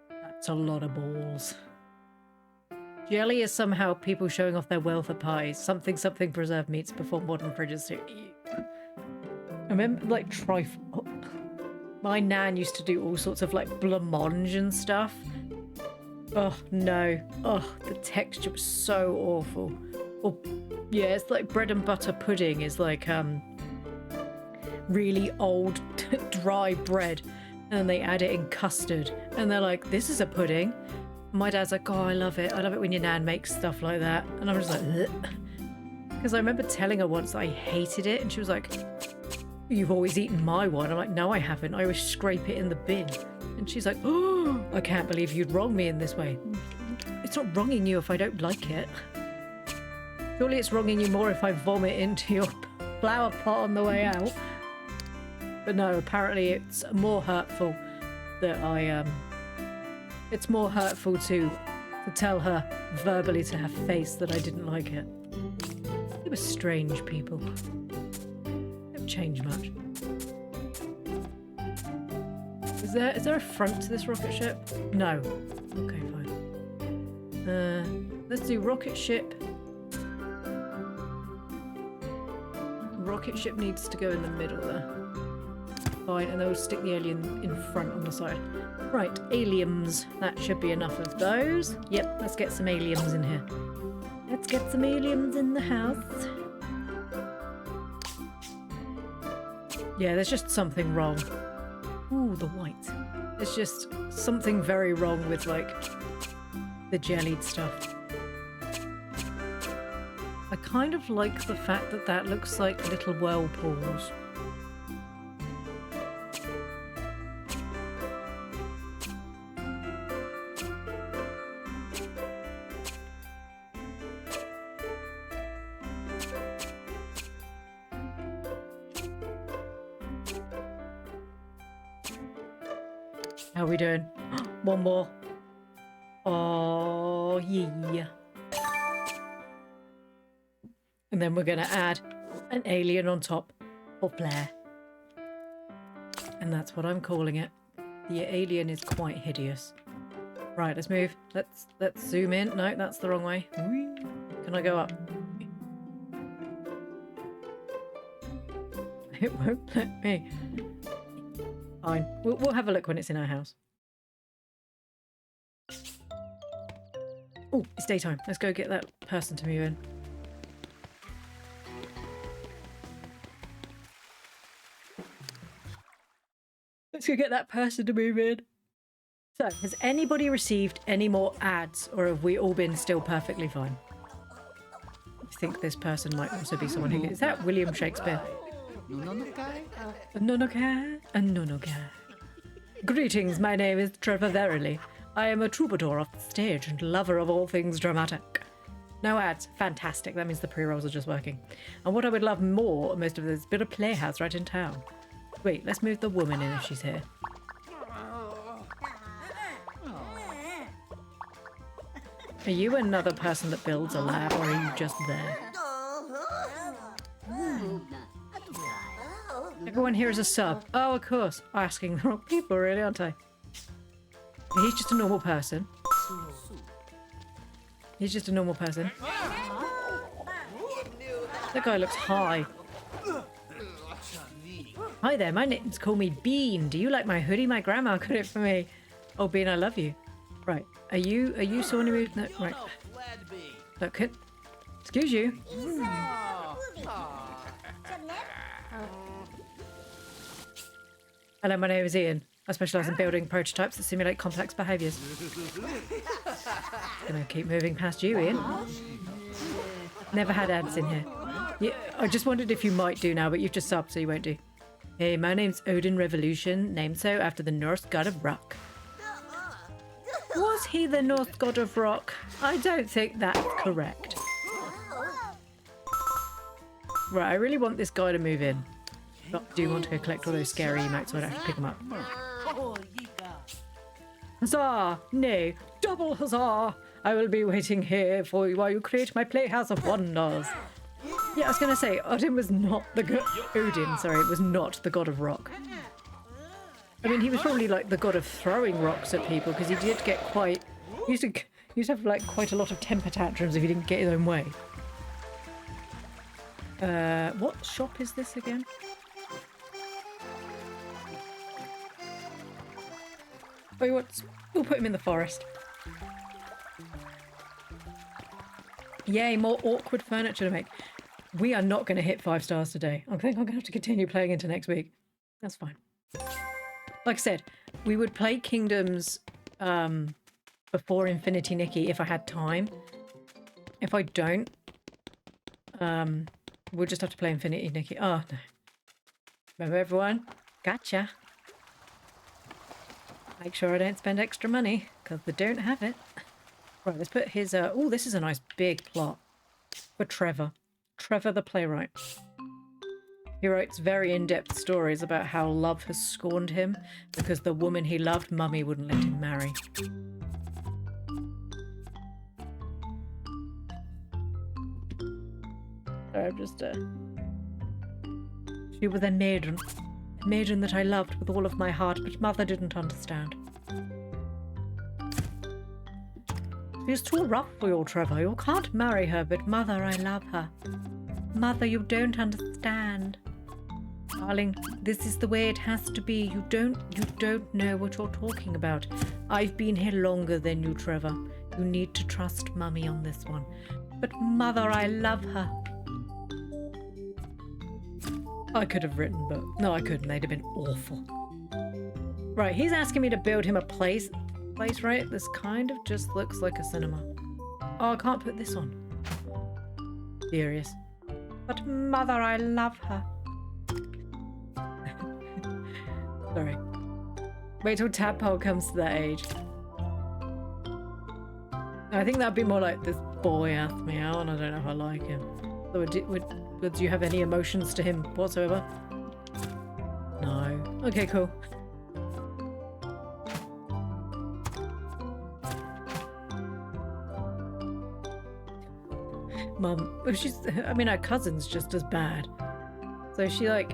S1: That's a lot of balls. Jelly is somehow people showing off their wealth of pies. Something preserved meats before modern fridges. I remember, like, trifle. My nan used to do all sorts of, like, blancmange and stuff. Oh, no. Oh, the texture was so awful. Or, yeah, it's like bread and butter pudding is like, really old, dry bread. And they add it in custard. And they're like, this is a pudding. My dad's like, oh, I love it. I love it when your nan makes stuff like that. And I'm just like, ugh. Because I remember telling her once that I hated it. And she was like, you've always eaten my one. I'm like, no, I haven't. I always scrape it in the bin. And she's like, oh, I can't believe you'd wrong me in this way. It's not wronging you if I don't like it. Surely it's wronging you more if I vomit into your flower pot on the way out. But no, apparently it's more hurtful that it's more hurtful to tell her verbally to her face that I didn't like it. They were strange people. They haven't changed much. Is there a front to this rocket ship? No. Okay, fine. Let's do rocket ship. Rocket ship needs to go in the middle there. Fine, and then we'll stick the alien in front on the side. Right, aliens. That should be enough of those. Yep, let's get some aliens in here. Let's get some aliens in the house. Yeah, there's just something wrong. Ooh, the white. There's just something very wrong with, like, the jellied stuff. I kind of like the fact that that looks like little whirlpools. How are we doing? One more. Oh, yeah. And then we're going to add an alien on top for flair. And that's what I'm calling it. The alien is quite hideous. Right, let's move. Let's zoom in. No, that's the wrong way. Can I go up? It won't let me. Fine. We'll have a look when it's in our house. Oh, it's daytime. Let's go get that person to move in. Let's go get that person to move in. So, has anybody received any more ads, or have we all been still perfectly fine? I think this person might also be someone who... Is that William Shakespeare? A nonokai. Greetings, my name is Trevor Verily. I am a troubadour of the stage and lover of all things dramatic. No ads. Fantastic. That means the pre-rolls are just working. And what I would love more, most of this, is a bit of playhouse right in town. Wait, let's move the woman in if she's here. Are you another person that builds a lab, or are you just there? Everyone here is a sub. Oh, of course. Asking the wrong people, really, aren't I? He's just a normal person. He's just a normal person. That guy looks high. Hi there, my name's Call Me Bean. Do you like my hoodie? My grandma got it for me. Oh, Bean, I love you. Right. Are you Sawney Mood? No, right.
S3: Oh, glad be.
S1: Look, excuse you. Hello, my name is Ian. I specialise in building prototypes that simulate complex behaviours. Gonna keep moving past you, Ian. Never had ads in here. Yeah, I just wondered if you might do now, but you've just subbed, so you won't do. Hey, my name's Odin Revolution, named so after the Norse god of rock. Was he the Norse god of rock? I don't think that's correct. Right, I really want this guy to move in. But I do want to go collect all those scary emotes so I don't have to pick them up.
S3: Oh, Yika.
S1: Huzzah! Nay, double huzzah! I will be waiting here for you while you create my playhouse of wonders. Yeah, I was going to say, Odin was not the was not the god of rock. I mean, he was probably like the god of throwing rocks at people because he did get quite... He used to have like quite a lot of temper tantrums if he didn't get his own way. What shop is this again? Oh, we'll put him in the forest. Yay, more awkward furniture to make. We are not going to hit 5 stars today. I think I'm going to have to continue playing into next week. That's fine. Like I said, we would play Kingdoms before Infinity Nikki if I had time. If I don't, we'll just have to play Infinity Nikki. Oh, no. Remember, everyone? Gotcha. Make sure I don't spend extra money, because they don't have it. Right, let's put his... oh, this is a nice big plot for Trevor. Trevor the playwright. He writes very in-depth stories about how love has scorned him because the woman he loved, Mummy, wouldn't let him marry. Sorry, I'm just... She was a maiden that I loved with all of my heart, but Mother didn't understand. She's too rough for you, Trevor. You can't marry her, but Mother, I love her. Mother, you don't understand. Darling, this is the way it has to be. You don't know what you're talking about. I've been here longer than you, Trevor. You need to trust Mummy on this one. But Mother, I love her. I could have written, but no, I couldn't. They'd have been awful. Right, he's asking me to build him a place, right? This kind of just looks like a cinema. Oh, I can't put this on. Furious. But Mother, I love her. Sorry. Wait till Tadpole comes to that age. I think that'd be more like this boy asked me out and I don't know if I like him. So do you have any emotions to him whatsoever? No. Okay, cool. Mum, I mean, her cousin's just as bad. So she'll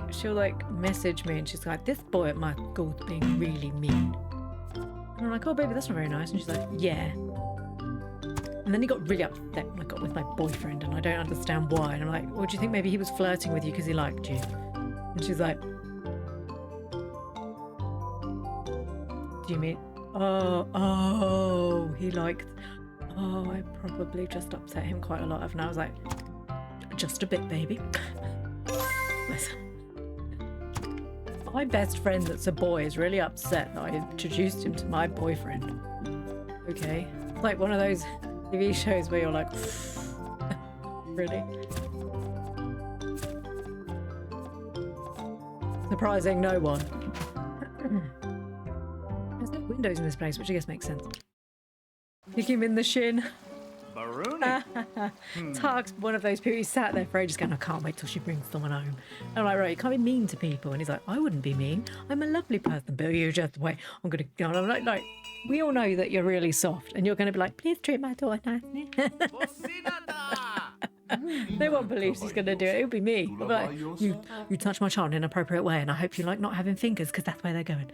S1: message me and she's like, this boy at my school's being really mean. And I'm like, oh baby, that's not very nice. And she's like, yeah. And then he got really upset when I got with my boyfriend and I don't understand why. And I'm like, well, do you think maybe he was flirting with you because he liked you? And she's like, do you mean, oh, he liked, oh, I probably just upset him quite a lot. And I was like, just a bit, baby. My best friend that's a boy is really upset that I introduced him to my boyfriend. Okay. It's like one of those TV shows where you're like, really? Surprising no one. There's no windows in this place, which I guess makes sense. Kick him in the shin.
S4: Baruni.
S1: Tark's one of those people who sat there for ages going, I can't wait till she brings someone home. And I'm like, right, you can't be mean to people. And he's like, I wouldn't be mean. I'm a lovely person, but you just wait. I'm going to go. And I'm like, we all know that you're really soft. And you're going to be like, please treat my daughter nicely. No one believes he's going to do it. It'll be me. I'll be like, you touch my child in an appropriate way. And I hope you like not having fingers because that's where they're going.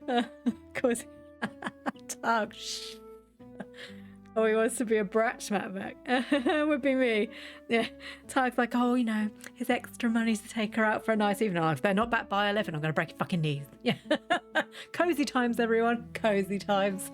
S1: Of course. Tark, shh. Oh, he wants to be a brat smackback. Would be me. Yeah. Tyke's like, oh, you know, his extra money's to take her out for a nice evening. Oh, if they're not back by 11, I'm going to break your fucking knees. Yeah. Cozy times, everyone. Cozy times.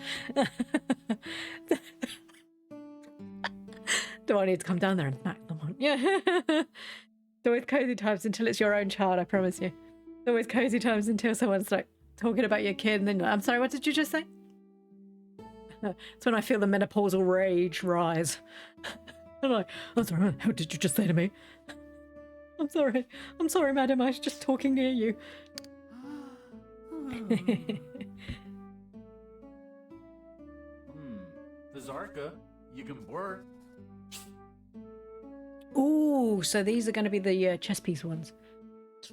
S1: Do I need to come down there and smack someone? Yeah. It's always cozy times until it's your own child, I promise you. It's always cozy times until someone's like talking about your kid and then you're like, I'm sorry, what did you just say? It's when I feel the menopausal rage rise. I'm like, I'm sorry, how did you just say to me? I'm sorry, madam, I was just talking near you.
S5: Vizarka, you can work.
S1: Ooh, so these are going to be the chess piece ones.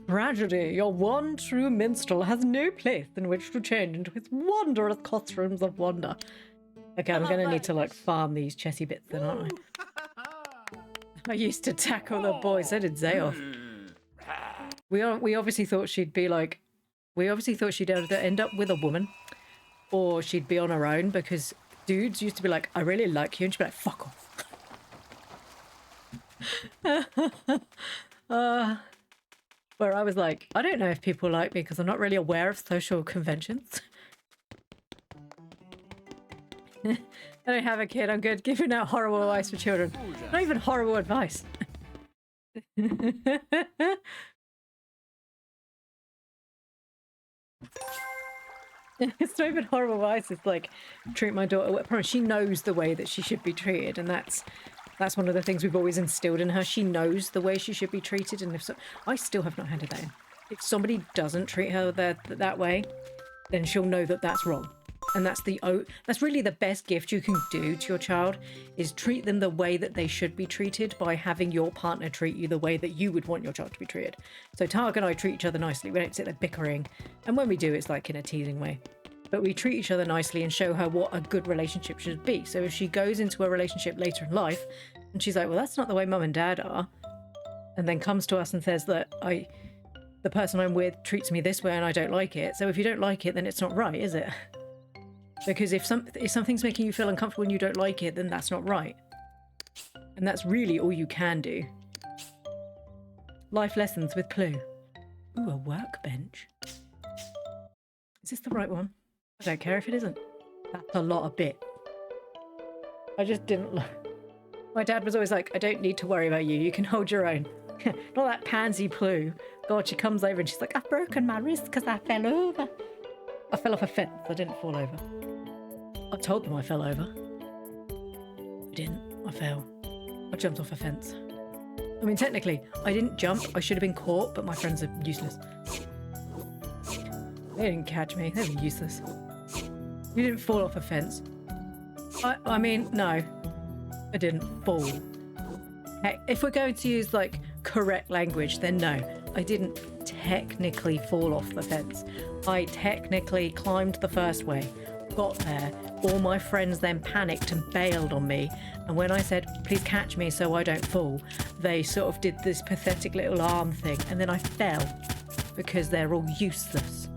S1: Tragedy, your one true minstrel has no place in which to change into his wondrous costumes of wonder. Okay, I'm going to need to like farm these chessy bits then, aren't I? I used to tackle the boys, so did Zayoff. We obviously thought she'd be like, we obviously thought she'd either end up with a woman or she'd be on her own because dudes used to be like, I really like you, and she'd be like, fuck off. Where I was like, I don't know if people like me because I'm not really aware of social conventions. I don't have a kid, I'm good. Giving out horrible advice for children. Not even horrible advice. It's not even horrible advice. It's like, treat my daughter well. She knows the way that she should be treated, and that's one of the things we've always instilled in her. She knows the way she should be treated, and if so, I still have not handed that in. If somebody doesn't treat her that way, then she'll know that that's wrong. And that's really the best gift you can do to your child, is treat them the way that they should be treated by having your partner treat you the way that you would want your child to be treated. So Targ and I treat each other nicely. We don't sit there bickering. And when we do, it's like in a teasing way. But we treat each other nicely and show her what a good relationship should be. So if she goes into a relationship later in life and she's like, well, that's not the way mum and dad are, and then comes to us and says that the person I'm with treats me this way and I don't like it. So if you don't like it, then it's not right, is it? Because if something's making you feel uncomfortable and you don't like it, then that's not right. And that's really all you can do. Life lessons with Ploo. Ooh, a workbench. Is this the right one? I don't care if it isn't. That's a lot of bit. I just didn't look. My dad was always like, I don't need to worry about you. You can hold your own. Not that pansy Ploo. God, she comes over and she's like, I've broken my wrist because I fell over. I fell off a fence. I didn't fall over. I told them I fell over. I didn't. I fell. I jumped off a fence. I mean, technically, I didn't jump. I should have been caught, but my friends are useless. They didn't catch me. They were useless. You didn't fall off a fence. I mean, no. I didn't fall. Heck, if we're going to use, like, correct language, then no. I didn't technically fall off the fence. I technically climbed the first way, got there. All my friends then panicked and bailed on me. And when I said, please catch me so I don't fall, they sort of did this pathetic little arm thing. And then I fell because they're all useless.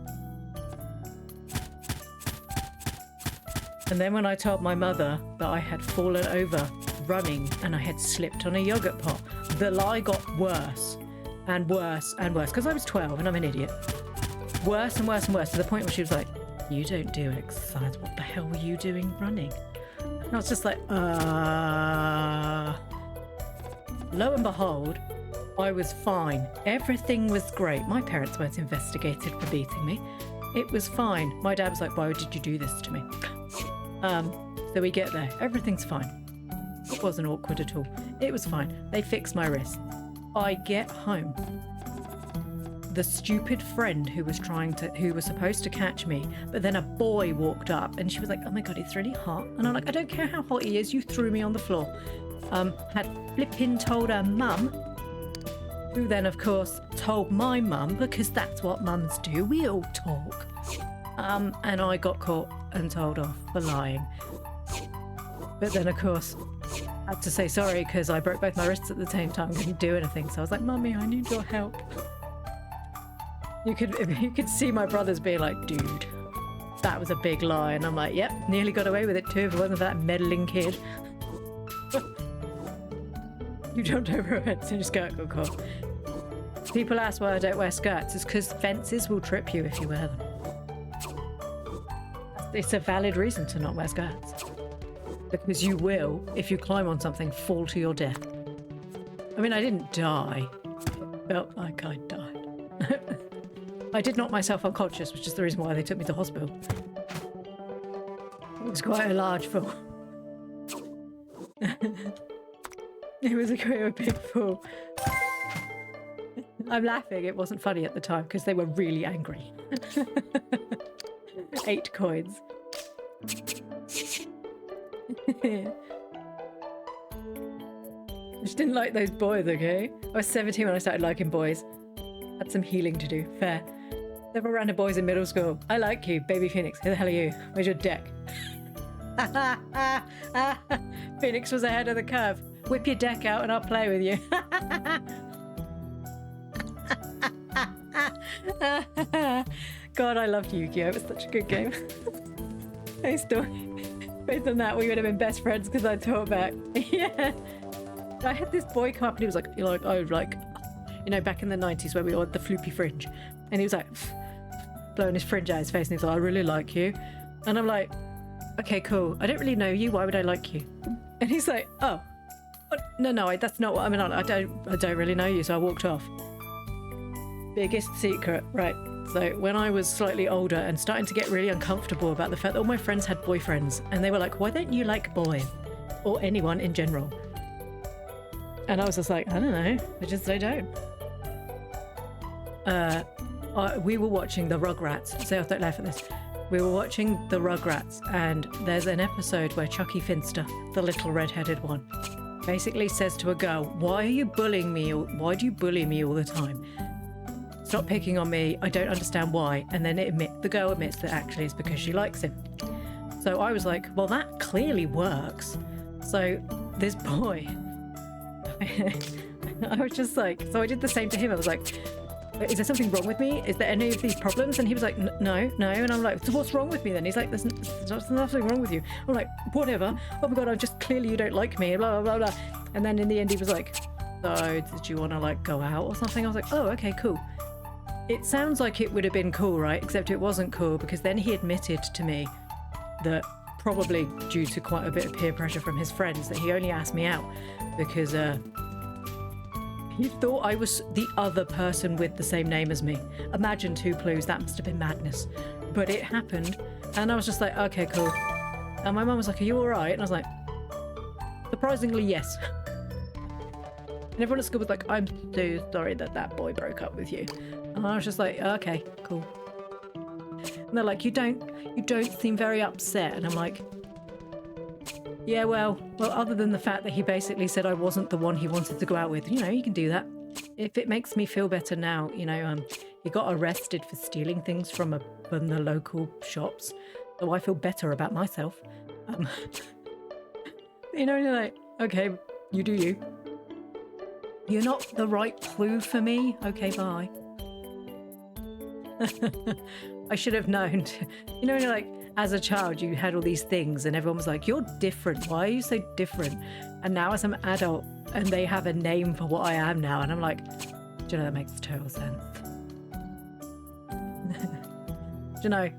S1: And then when I told my mother that I had fallen over running and I had slipped on a yogurt pot, the lie got worse and worse and worse because I was 12 and I'm an idiot. Worse and worse and worse to the point where she was like, you don't do exercise. What the hell were you doing running? And I was just like, Lo and behold, I was fine. Everything was great. My parents weren't investigated for beating me. It was fine. My dad was like, why did you do this to me? So we get there. Everything's fine. It wasn't awkward at all. It was fine. They fixed my wrist. I get home. The stupid friend who was supposed to catch me, but then a boy walked up and she was like, oh my God, it's really hot. And I'm like, I don't care how hot he is, you threw me on the floor. Had flipping told her mum, who then of course told my mum, because that's what mums do, we all talk. And I got caught and told off for lying. But then of course, I had to say sorry because I broke both my wrists at the same time, couldn't do anything. So I was like, Mummy, I need your help. You could see my brothers being like, dude, that was a big lie. And I'm like, yep, nearly got away with it too if it wasn't for that meddling kid. You jumped over a fence in your skirt, good call. People ask why I don't wear skirts. It's because fences will trip you if you wear them. It's a valid reason to not wear skirts. Because you will, if you climb on something, fall to your death. I mean, I didn't die. I felt like I died. I did knock myself unconscious, which is the reason why they took me to hospital. It was quite a large fall. It was quite a big fall. I'm laughing, it wasn't funny at the time because they were really angry. 8 coins. I just didn't like those boys, okay? I was 17 when I started liking boys. Had some healing to do, fair. Several random boys in middle school. I like you, baby Phoenix. Who the hell are you? Where's your deck? Phoenix was ahead of the curve. Whip your deck out and I'll play with you. God, I loved Yu-Gi-Oh! It was such a good game. I still, based on that, we would have been best friends because I taught back. Yeah. I had this boy come up and he was like, oh, like, you know, back in the 90s where we all had the floopy fringe. And he was like, blowing his fringe out his face and he was like, I really like you. And I'm like, okay, cool. I don't really know you. Why would I like you? And he's like, oh, no, that's not what I mean. I don't really know you. So I walked off. Biggest secret, right? So when I was slightly older and starting to get really uncomfortable about the fact that all my friends had boyfriends and they were like, why don't you like boys or anyone in general? And I was just like, I don't know. I don't. We were watching the Rugrats. So don't laugh at this. We were watching the Rugrats and there's an episode where Chucky Finster, the little red-headed one, basically says to a girl, why are you bullying me? Or why do you bully me all the time? Stop picking on me. I don't understand why. And then the girl admits that actually it's because she likes him. So I was like, well, that clearly works. So this boy, I was just like, so I did the same to him. I was like, is there something wrong with me? Is there any of these problems? And he was like, no. And I'm like, so what's wrong with me then? He's like, there's nothing wrong with you. I'm like, whatever. Oh my God, I'm just clearly you don't like me. Blah, blah, blah, blah. And then in the end, he was like, so did you want to like go out or something? I was like, oh, okay, cool. It sounds like it would have been cool, right? Except it wasn't cool because then he admitted to me that probably due to quite a bit of peer pressure from his friends that he only asked me out because he thought I was the other person with the same name as me. Imagine 2 clues, that must have been madness. But it happened and I was just like, okay, cool. And my mum was like, are you all right? And I was like, surprisingly, yes. And everyone at school was like, I'm so sorry that boy broke up with you. And I was just like, okay, cool. And they're like, you don't seem very upset. And I'm like, yeah, well, other than the fact that he basically said I wasn't the one he wanted to go out with, you know, you can do that. If it makes me feel better now, you know, he got arrested for stealing things from the local shops. So I feel better about myself. You know, you're like, okay, you do you. You're not the right clue for me. Okay, bye. I should have known. You know, you're like, as a child, you had all these things and everyone was like, you're different. Why are you so different? And now as an adult and they have a name for what I am now. And I'm like, do you know, that makes total sense. Do you know,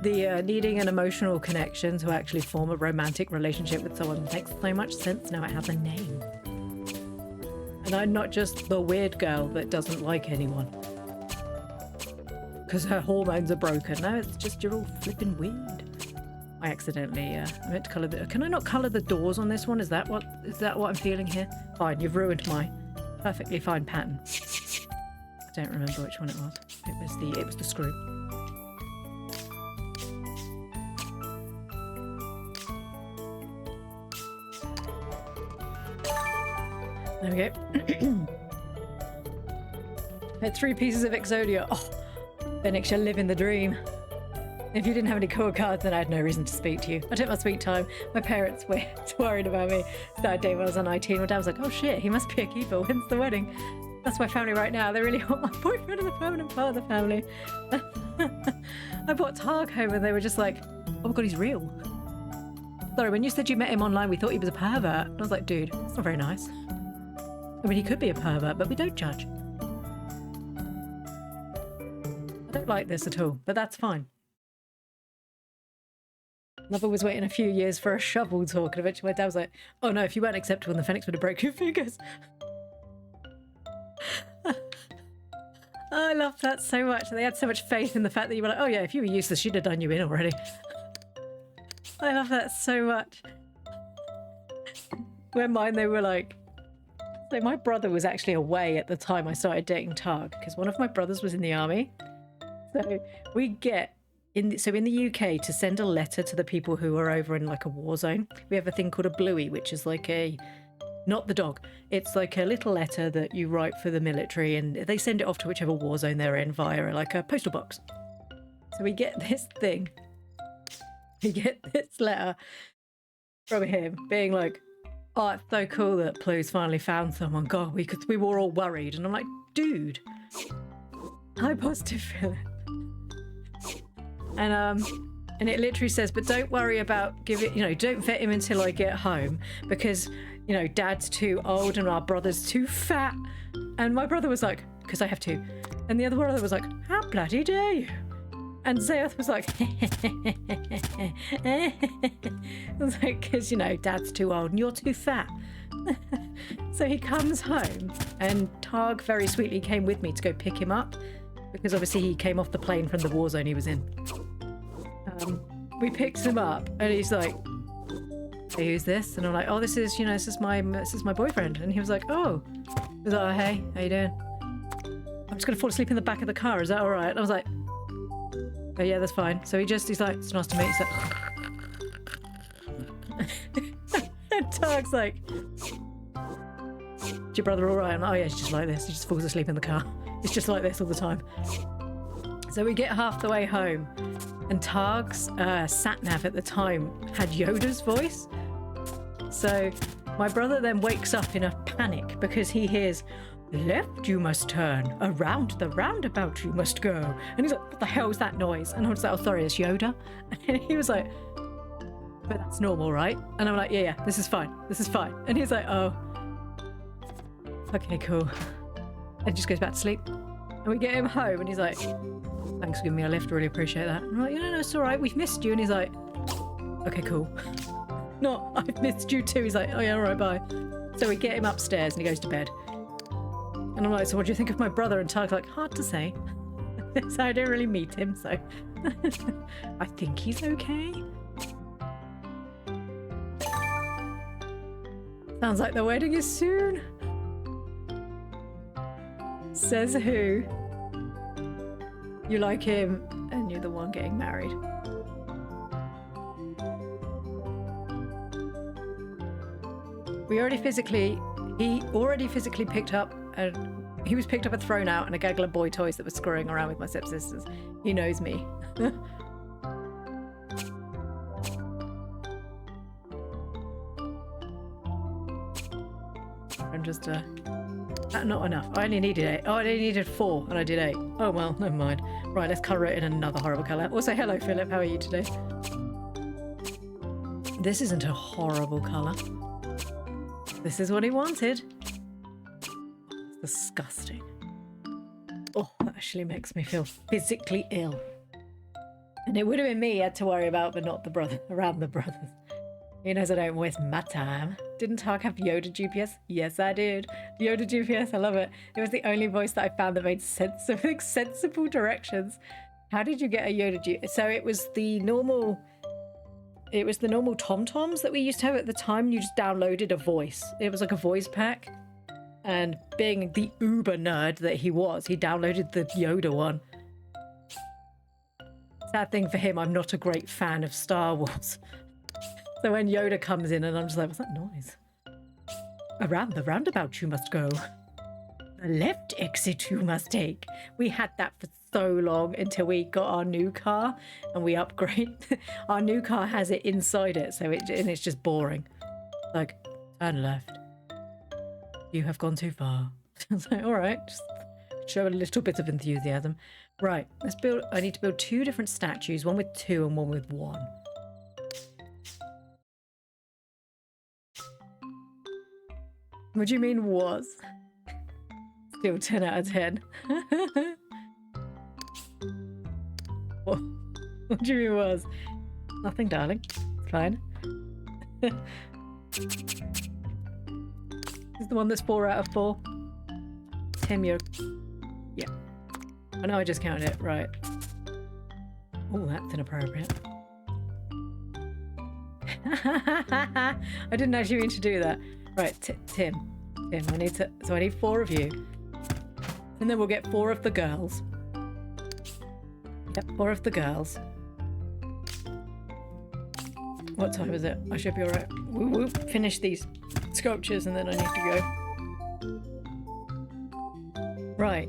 S1: the needing an emotional connection to actually form a romantic relationship with someone makes so much sense now it has a name. And I'm not just the weird girl that doesn't like anyone. Because her hormones are broken. No, it's just you're all flipping weird. I accidentally, I meant to colour the... Can I not colour the doors on this one? Is that what I'm feeling here? Fine, you've ruined my perfectly fine pattern. I don't remember which one it was. It was the screw. There we go. I had 3 pieces of Exodia. Oh, Phoenix, you're living the dream. If you didn't have any core cards, then I had no reason to speak to you. I took my sweet time. My parents were worried about me. Started dating when I was on 19. My dad was like, oh shit, he must be a keeper. When's the wedding? That's my family right now. They really want my boyfriend as a permanent part of the family. I brought Targ home and they were just like, oh my god, he's real. Sorry, when you said you met him online, we thought he was a pervert. And I was like, dude, that's not very nice. I mean, he could be a pervert, but we don't judge. I don't like this at all, but that's fine. Lover was waiting a few years for a shovel talk, and eventually my dad was like, oh no, if you weren't acceptable, then the Phoenix would have broken your fingers. Oh, I love that so much. They had so much faith in the fact that you were like, oh yeah, if you were useless, she'd have done you in already. I love that so much. When mine, they were like... So my brother was actually away at the time I started dating Targ, because one of my brothers was in the army. So we get... in the UK, to send a letter to the people who are over in like a war zone, we have a thing called a bluey, which is like a... Not the dog. It's like a little letter that you write for the military and they send it off to whichever war zone they're in via like a postal box. So we get this thing. We get this letter from him being like, oh, it's so cool that Plu's finally found someone. God, we were all worried. And I'm like, dude, hi positive Philip. And it literally says, but don't worry about don't vet him until I get home because, Dad's too old and our brother's too fat. And my brother was like, because I have two. And the other brother was like, how bloody dare you? And Zayath was like, I was like, because, Dad's too old and you're too fat. So he comes home and Targ very sweetly came with me to go pick him up because obviously he came off the plane from the war zone he was in. We picked him up and he's like, hey, who's this? And I'm like, oh, this is my boyfriend. And he was like, oh. He was like, oh, hey, how you doing? I'm just going to fall asleep in the back of the car. Is that all right? And I was like, oh, yeah, that's fine. So he's like, it's nice to meet you. And Targ's like, is your brother all right? I'm like, oh, yeah, he's just like this. He just falls asleep in the car. It's just like this all the time. So we get half the way home and Targ's sat-nav at the time had Yoda's voice. So my brother then wakes up in a panic because he hears, left you must turn, around the roundabout you must go. And he's like, what the hell is that noise? And I was like, oh, sorry, it's Yoda. And he was like, but that's normal, right? And I'm like, yeah, this is fine. This is fine. And he's like, oh, okay, cool. And just goes back to sleep. And we get him home and he's like, thanks for giving me a lift, really appreciate that. And I'm like, no, it's all right, we've missed you. And he's like, okay, cool. No, I've missed you too. He's like, oh yeah, all right, bye. So we get him upstairs and he goes to bed. And I'm like, so what do you think of my brother? And Targ's like, hard to say. So I didn't really meet him, so I think he's okay. Sounds like the wedding is soon. Says who? You like him and you're the one getting married. He already physically picked up he was picked up and thrown out and a gaggle of boy toys that were screwing around with my stepsisters. He knows me. I'm just not enough. I only needed 8. Oh, I only needed 4 and I did 8. Oh well, never mind. Right, let's colour it in another horrible colour. Also, hello Philip, how are you today? This isn't a horrible colour. This is what he wanted. It's disgusting. Oh, that actually makes me feel physically ill. And it would have been me he had to worry about, but not the brother, around the brothers. He knows I don't waste my time. Didn't Targ have Yoda GPS? Yes, I did. Yoda GPS, I love it. It was the only voice that I found that made sensible directions. How did you get a Yoda GPS? So it was the normal TomToms that we used to have at the time. You just downloaded a voice. It was like a voice pack. And being the uber nerd that he was, he downloaded the Yoda one. Sad thing for him, I'm not a great fan of Star Wars. So when Yoda comes in and I'm just like, what's that noise? Around the roundabout you must go. The left exit you must take. We had that for so long until we got our new car and we upgrade. Our new car has it inside it, so it's just boring. Like, turn left. You have gone too far. I was like, all right, just show a little bit of enthusiasm. Right, let's build. I need to build 2 different statues, one with 2 and one with 1. What do you mean was? Still 10 out of 10. What do you mean was? Nothing, darling. It's fine. This is the one that's 4 out of 4. Tim, you're... Yeah. I know I just counted it. Right. Oh, that's inappropriate. I didn't actually mean to do that. Right, Tim, I need to... So I need 4 of you. And then we'll get 4 of the girls. Yep, 4 of the girls. What time is it? I should be alright. We'll finish these sculptures and then I need to go. Right.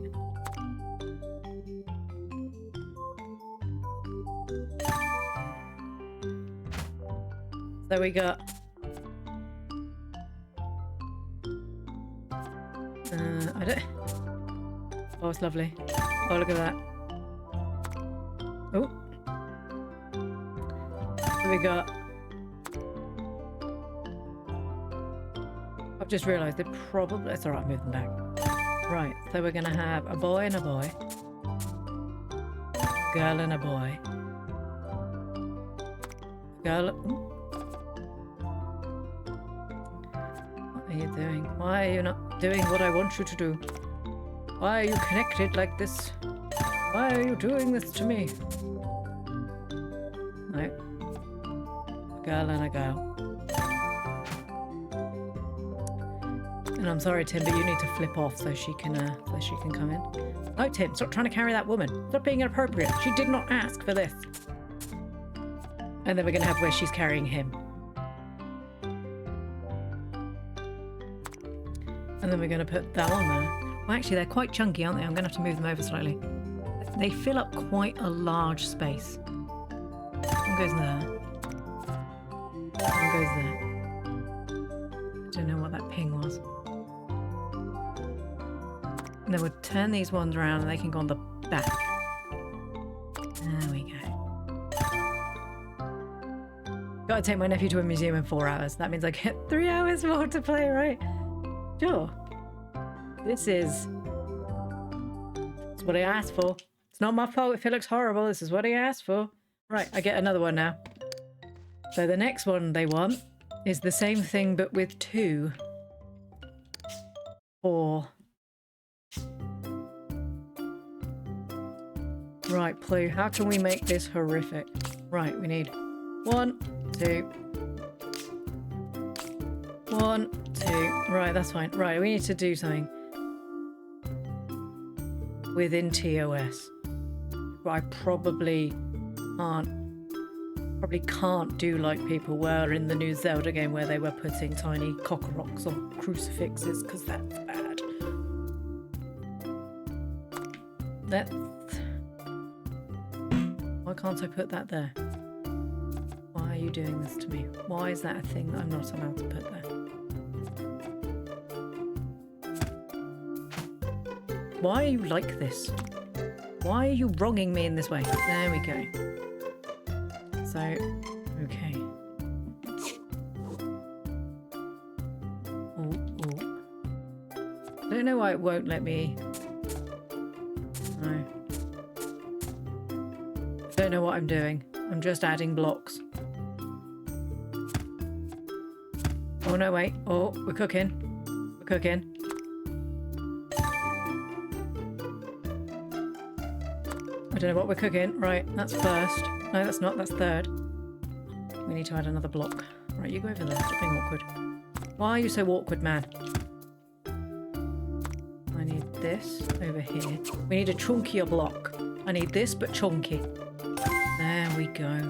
S1: So we got... I don't... Oh, it's lovely. Oh, look at that. Oh. So we got... I've just realised it probably... It's alright, move them back. Right, so we're going to have a boy and a boy. Girl and a boy. Girl... Ooh. What are you doing? Why are you not doing what I want you to do? Why are you connected like this? Why are you doing this to me? No. A girl and a girl. And I'm sorry, Tim, but you need to flip off so she can come in. No, Tim, stop trying to carry that woman. Stop being inappropriate. She did not ask for this. And then we're going to have where she's carrying him. And then we're going to put that on there. Well, actually, they're quite chunky, aren't they? I'm going to have to move them over slightly. They fill up quite a large space. One goes there. One goes there. I don't know what that ping was. And then we'll turn these ones around and they can go on the back. There we go. Gotta take my nephew to a museum in 4 hours. That means I get 3 hours more to play, right? Sure. This is... It's what I asked for. It's not my fault if it looks horrible. This is what I asked for. Right, I get another one now. So the next one they want is the same thing but with 2. 4. Right, Plue, how can we make this horrific? Right, we need 1, 2. 1, 2. Right, that's fine. Right, we need to do something within TOS. But I probably can't do like people were in the new Zelda game where they were putting tiny cockroaks on crucifixes, because that's bad. Why can't I put that there? Why are you doing this to me? Why is that a thing that I'm not allowed to put there? Why are you like this? Why are you wronging me in this way? There we go. So, okay. Oh. I don't know why it won't let me... No. I don't know what I'm doing. I'm just adding blocks. Oh no, wait. Oh, we're cooking. We're cooking. I don't know what we're cooking. Right, that's first. No, that's not. That's third. We need to add another block. Right, you go over there. Stop being awkward. Why are you so awkward, man? I need this over here. We need a chunkier block. I need this, but chunky. There we go.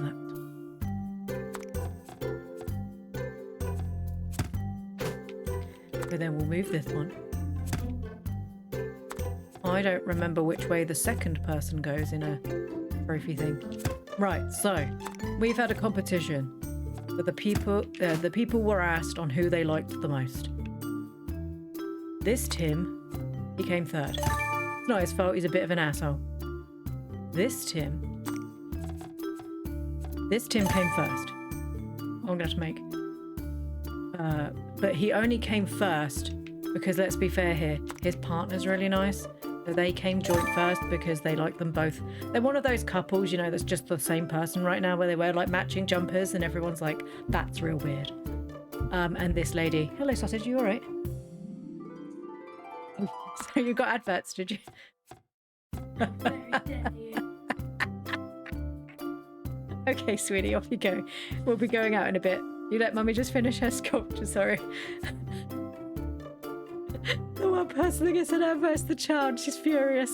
S1: So then we'll move this one. I don't remember which way the second person goes in a trophy thing. Right, so we've had a competition where the people were asked on who they liked the most. This Tim, he came third. It's not his fault. He's a bit of an asshole. This Tim came first. I'm gonna have to make. But he only came first because, let's be fair here, his partner's really nice. So they came joint first because they like them both. They're one of those couples, you know, that's just the same person right now, where they wear like matching jumpers and everyone's like, that's real weird. And this lady, hello sausage, you all right? So you got adverts, did you? Okay, sweetie, off you go. We'll be going out in a bit. You let mummy just finish her sculpture, sorry. The one person that gets an advert's the child. She's furious.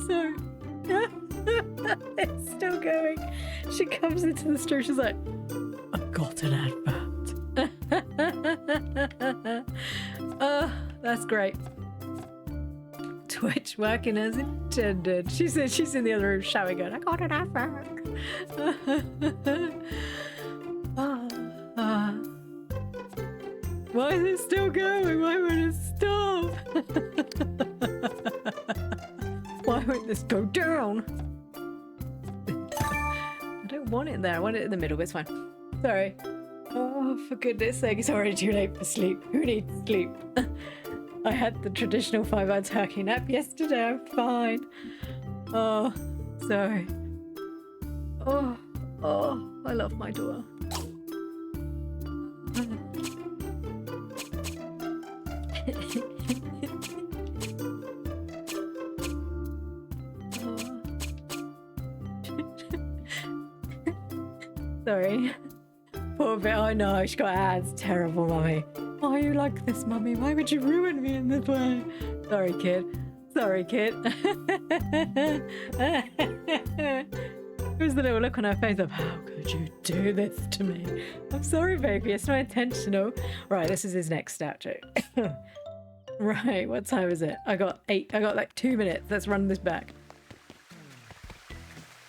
S1: Sorry. It's still going. She comes into the store. She's like, I've got an advert. Oh, that's great. Twitch working as intended. She said she's in the other room shouting, going, I got an advert. Why is it still going? Why won't it stop? Why won't this go down? I don't want it there. I want it in the middle, but it's fine. Sorry. Oh, for goodness sake, it's already too late for sleep. Who needs sleep? I had the traditional 5-hour turkey nap yesterday. I'm fine. Oh, sorry. Oh, I love my daughter. Sorry. Poor bit. I know, she got ads. Terrible, mummy. Why are you like this, mummy? Why would you ruin me in this way? Sorry, kid. Sorry, kid. It was the little look on her face of, how could you do this to me? I'm sorry, baby. It's not intentional. Right, this is his next statue. Right, what time is it? I got like 2 minutes. Let's run this back.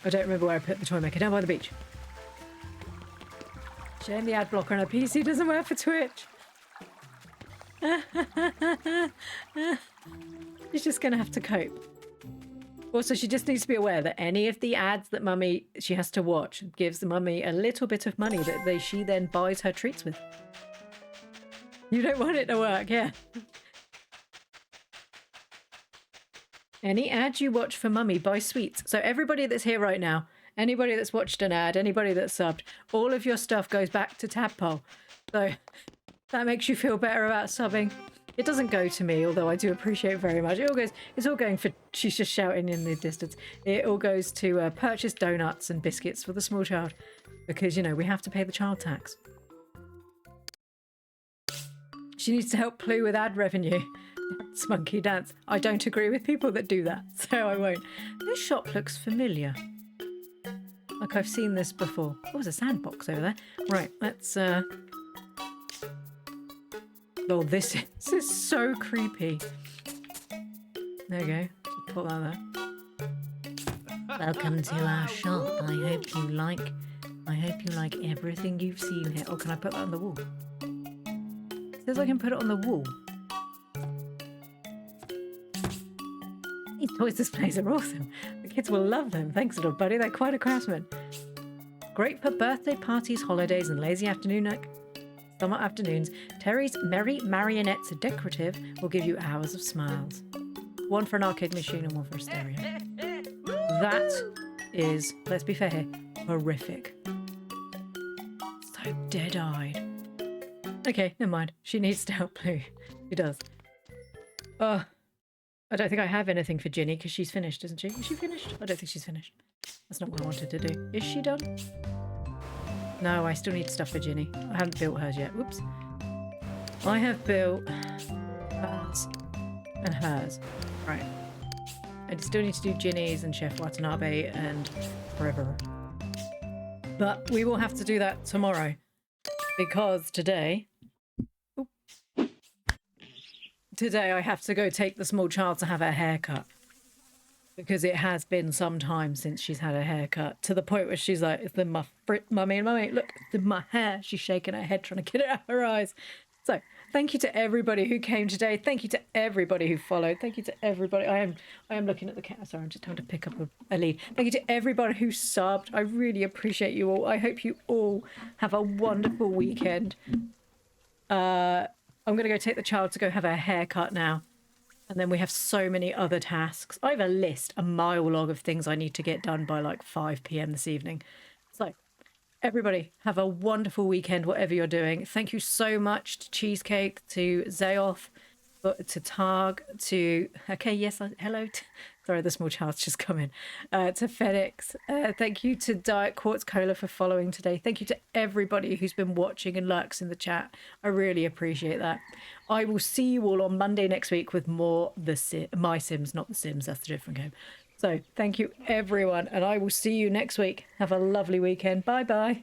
S1: I don't remember where I put the toy maker. Down by the beach. Shame the ad blocker on her PC doesn't work for Twitch. She's just gonna have to cope. Also, she just needs to be aware that any of the ads that mummy she has to watch gives the mummy a little bit of money that she then buys her treats with. You don't want it to work, yeah. Any ad you watch for mummy, buy sweets. So everybody that's here right now, anybody that's watched an ad, anybody that's subbed, all of your stuff goes back to Tadpole. So that makes you feel better about subbing. It doesn't go to me, although I do appreciate it very much. It's all going for, she's just shouting in the distance. It all goes to purchase donuts and biscuits for the small child. Because, you know, we have to pay the child tax. She needs to help Ploo with ad revenue. Spunky dance. I don't agree with people that do that, so I won't. This shop looks familiar. Like I've seen this before. Oh, there's a sandbox over there. Right, let's oh, this is so creepy. There you go. Just put that there. Welcome to our shop. I hope you like everything you've seen here. Oh, can I put that on the wall? It says I can put it on the wall. These toys displays are awesome. The kids will love them. Thanks, little buddy. They're quite a craftsman. Great for birthday parties, holidays, and lazy summer afternoons. Terry's Merry Marionettes are decorative will give you hours of smiles. One for an arcade machine and one for a stereo. That is, let's be fair here, horrific. So dead-eyed. Okay, never mind. She needs to help Blue. She does. Oh, I don't think I have anything for Ginny because she's finished, isn't she? Is she finished? I don't think she's finished. That's not what I wanted to do. Is she done? No, I still need stuff for Ginny. I haven't built hers yet. Whoops. I have built hers and hers. Right. I still need to do Ginny's and Chef Watanabe and forever. But we will have to do that tomorrow. Because today I have to go take the small child to have her hair cut. because it has been some time since she's had a haircut, to the point where she's like, it's in my mummy, look, it's in my hair. She's shaking her head trying to get it out of her eyes. So thank you to everybody who came today. Thank you to everybody who followed. Thank you to everybody. I am looking at the camera. Sorry, I'm just having to pick up a lead. Thank you to everybody who subbed. I really appreciate you all. I hope you all have a wonderful weekend. I'm going to go take the child to go have her haircut now. And then we have so many other tasks. I have a list, a mile long of things I need to get done by like 5 p.m. this evening. So everybody have a wonderful weekend, whatever you're doing. Thank you so much to Cheesecake, to Zayoff, to Targ, to... Okay, yes, hello. Sorry, the small child's just come in. To FedEx. Thank you to Diet Quartz Cola for following today. Thank you to everybody who's been watching and lurks in the chat. I really appreciate that. I will see you all on Monday next week with more My Sims, not The Sims. That's a different game. So thank you, everyone. And I will see you next week. Have a lovely weekend. Bye-bye.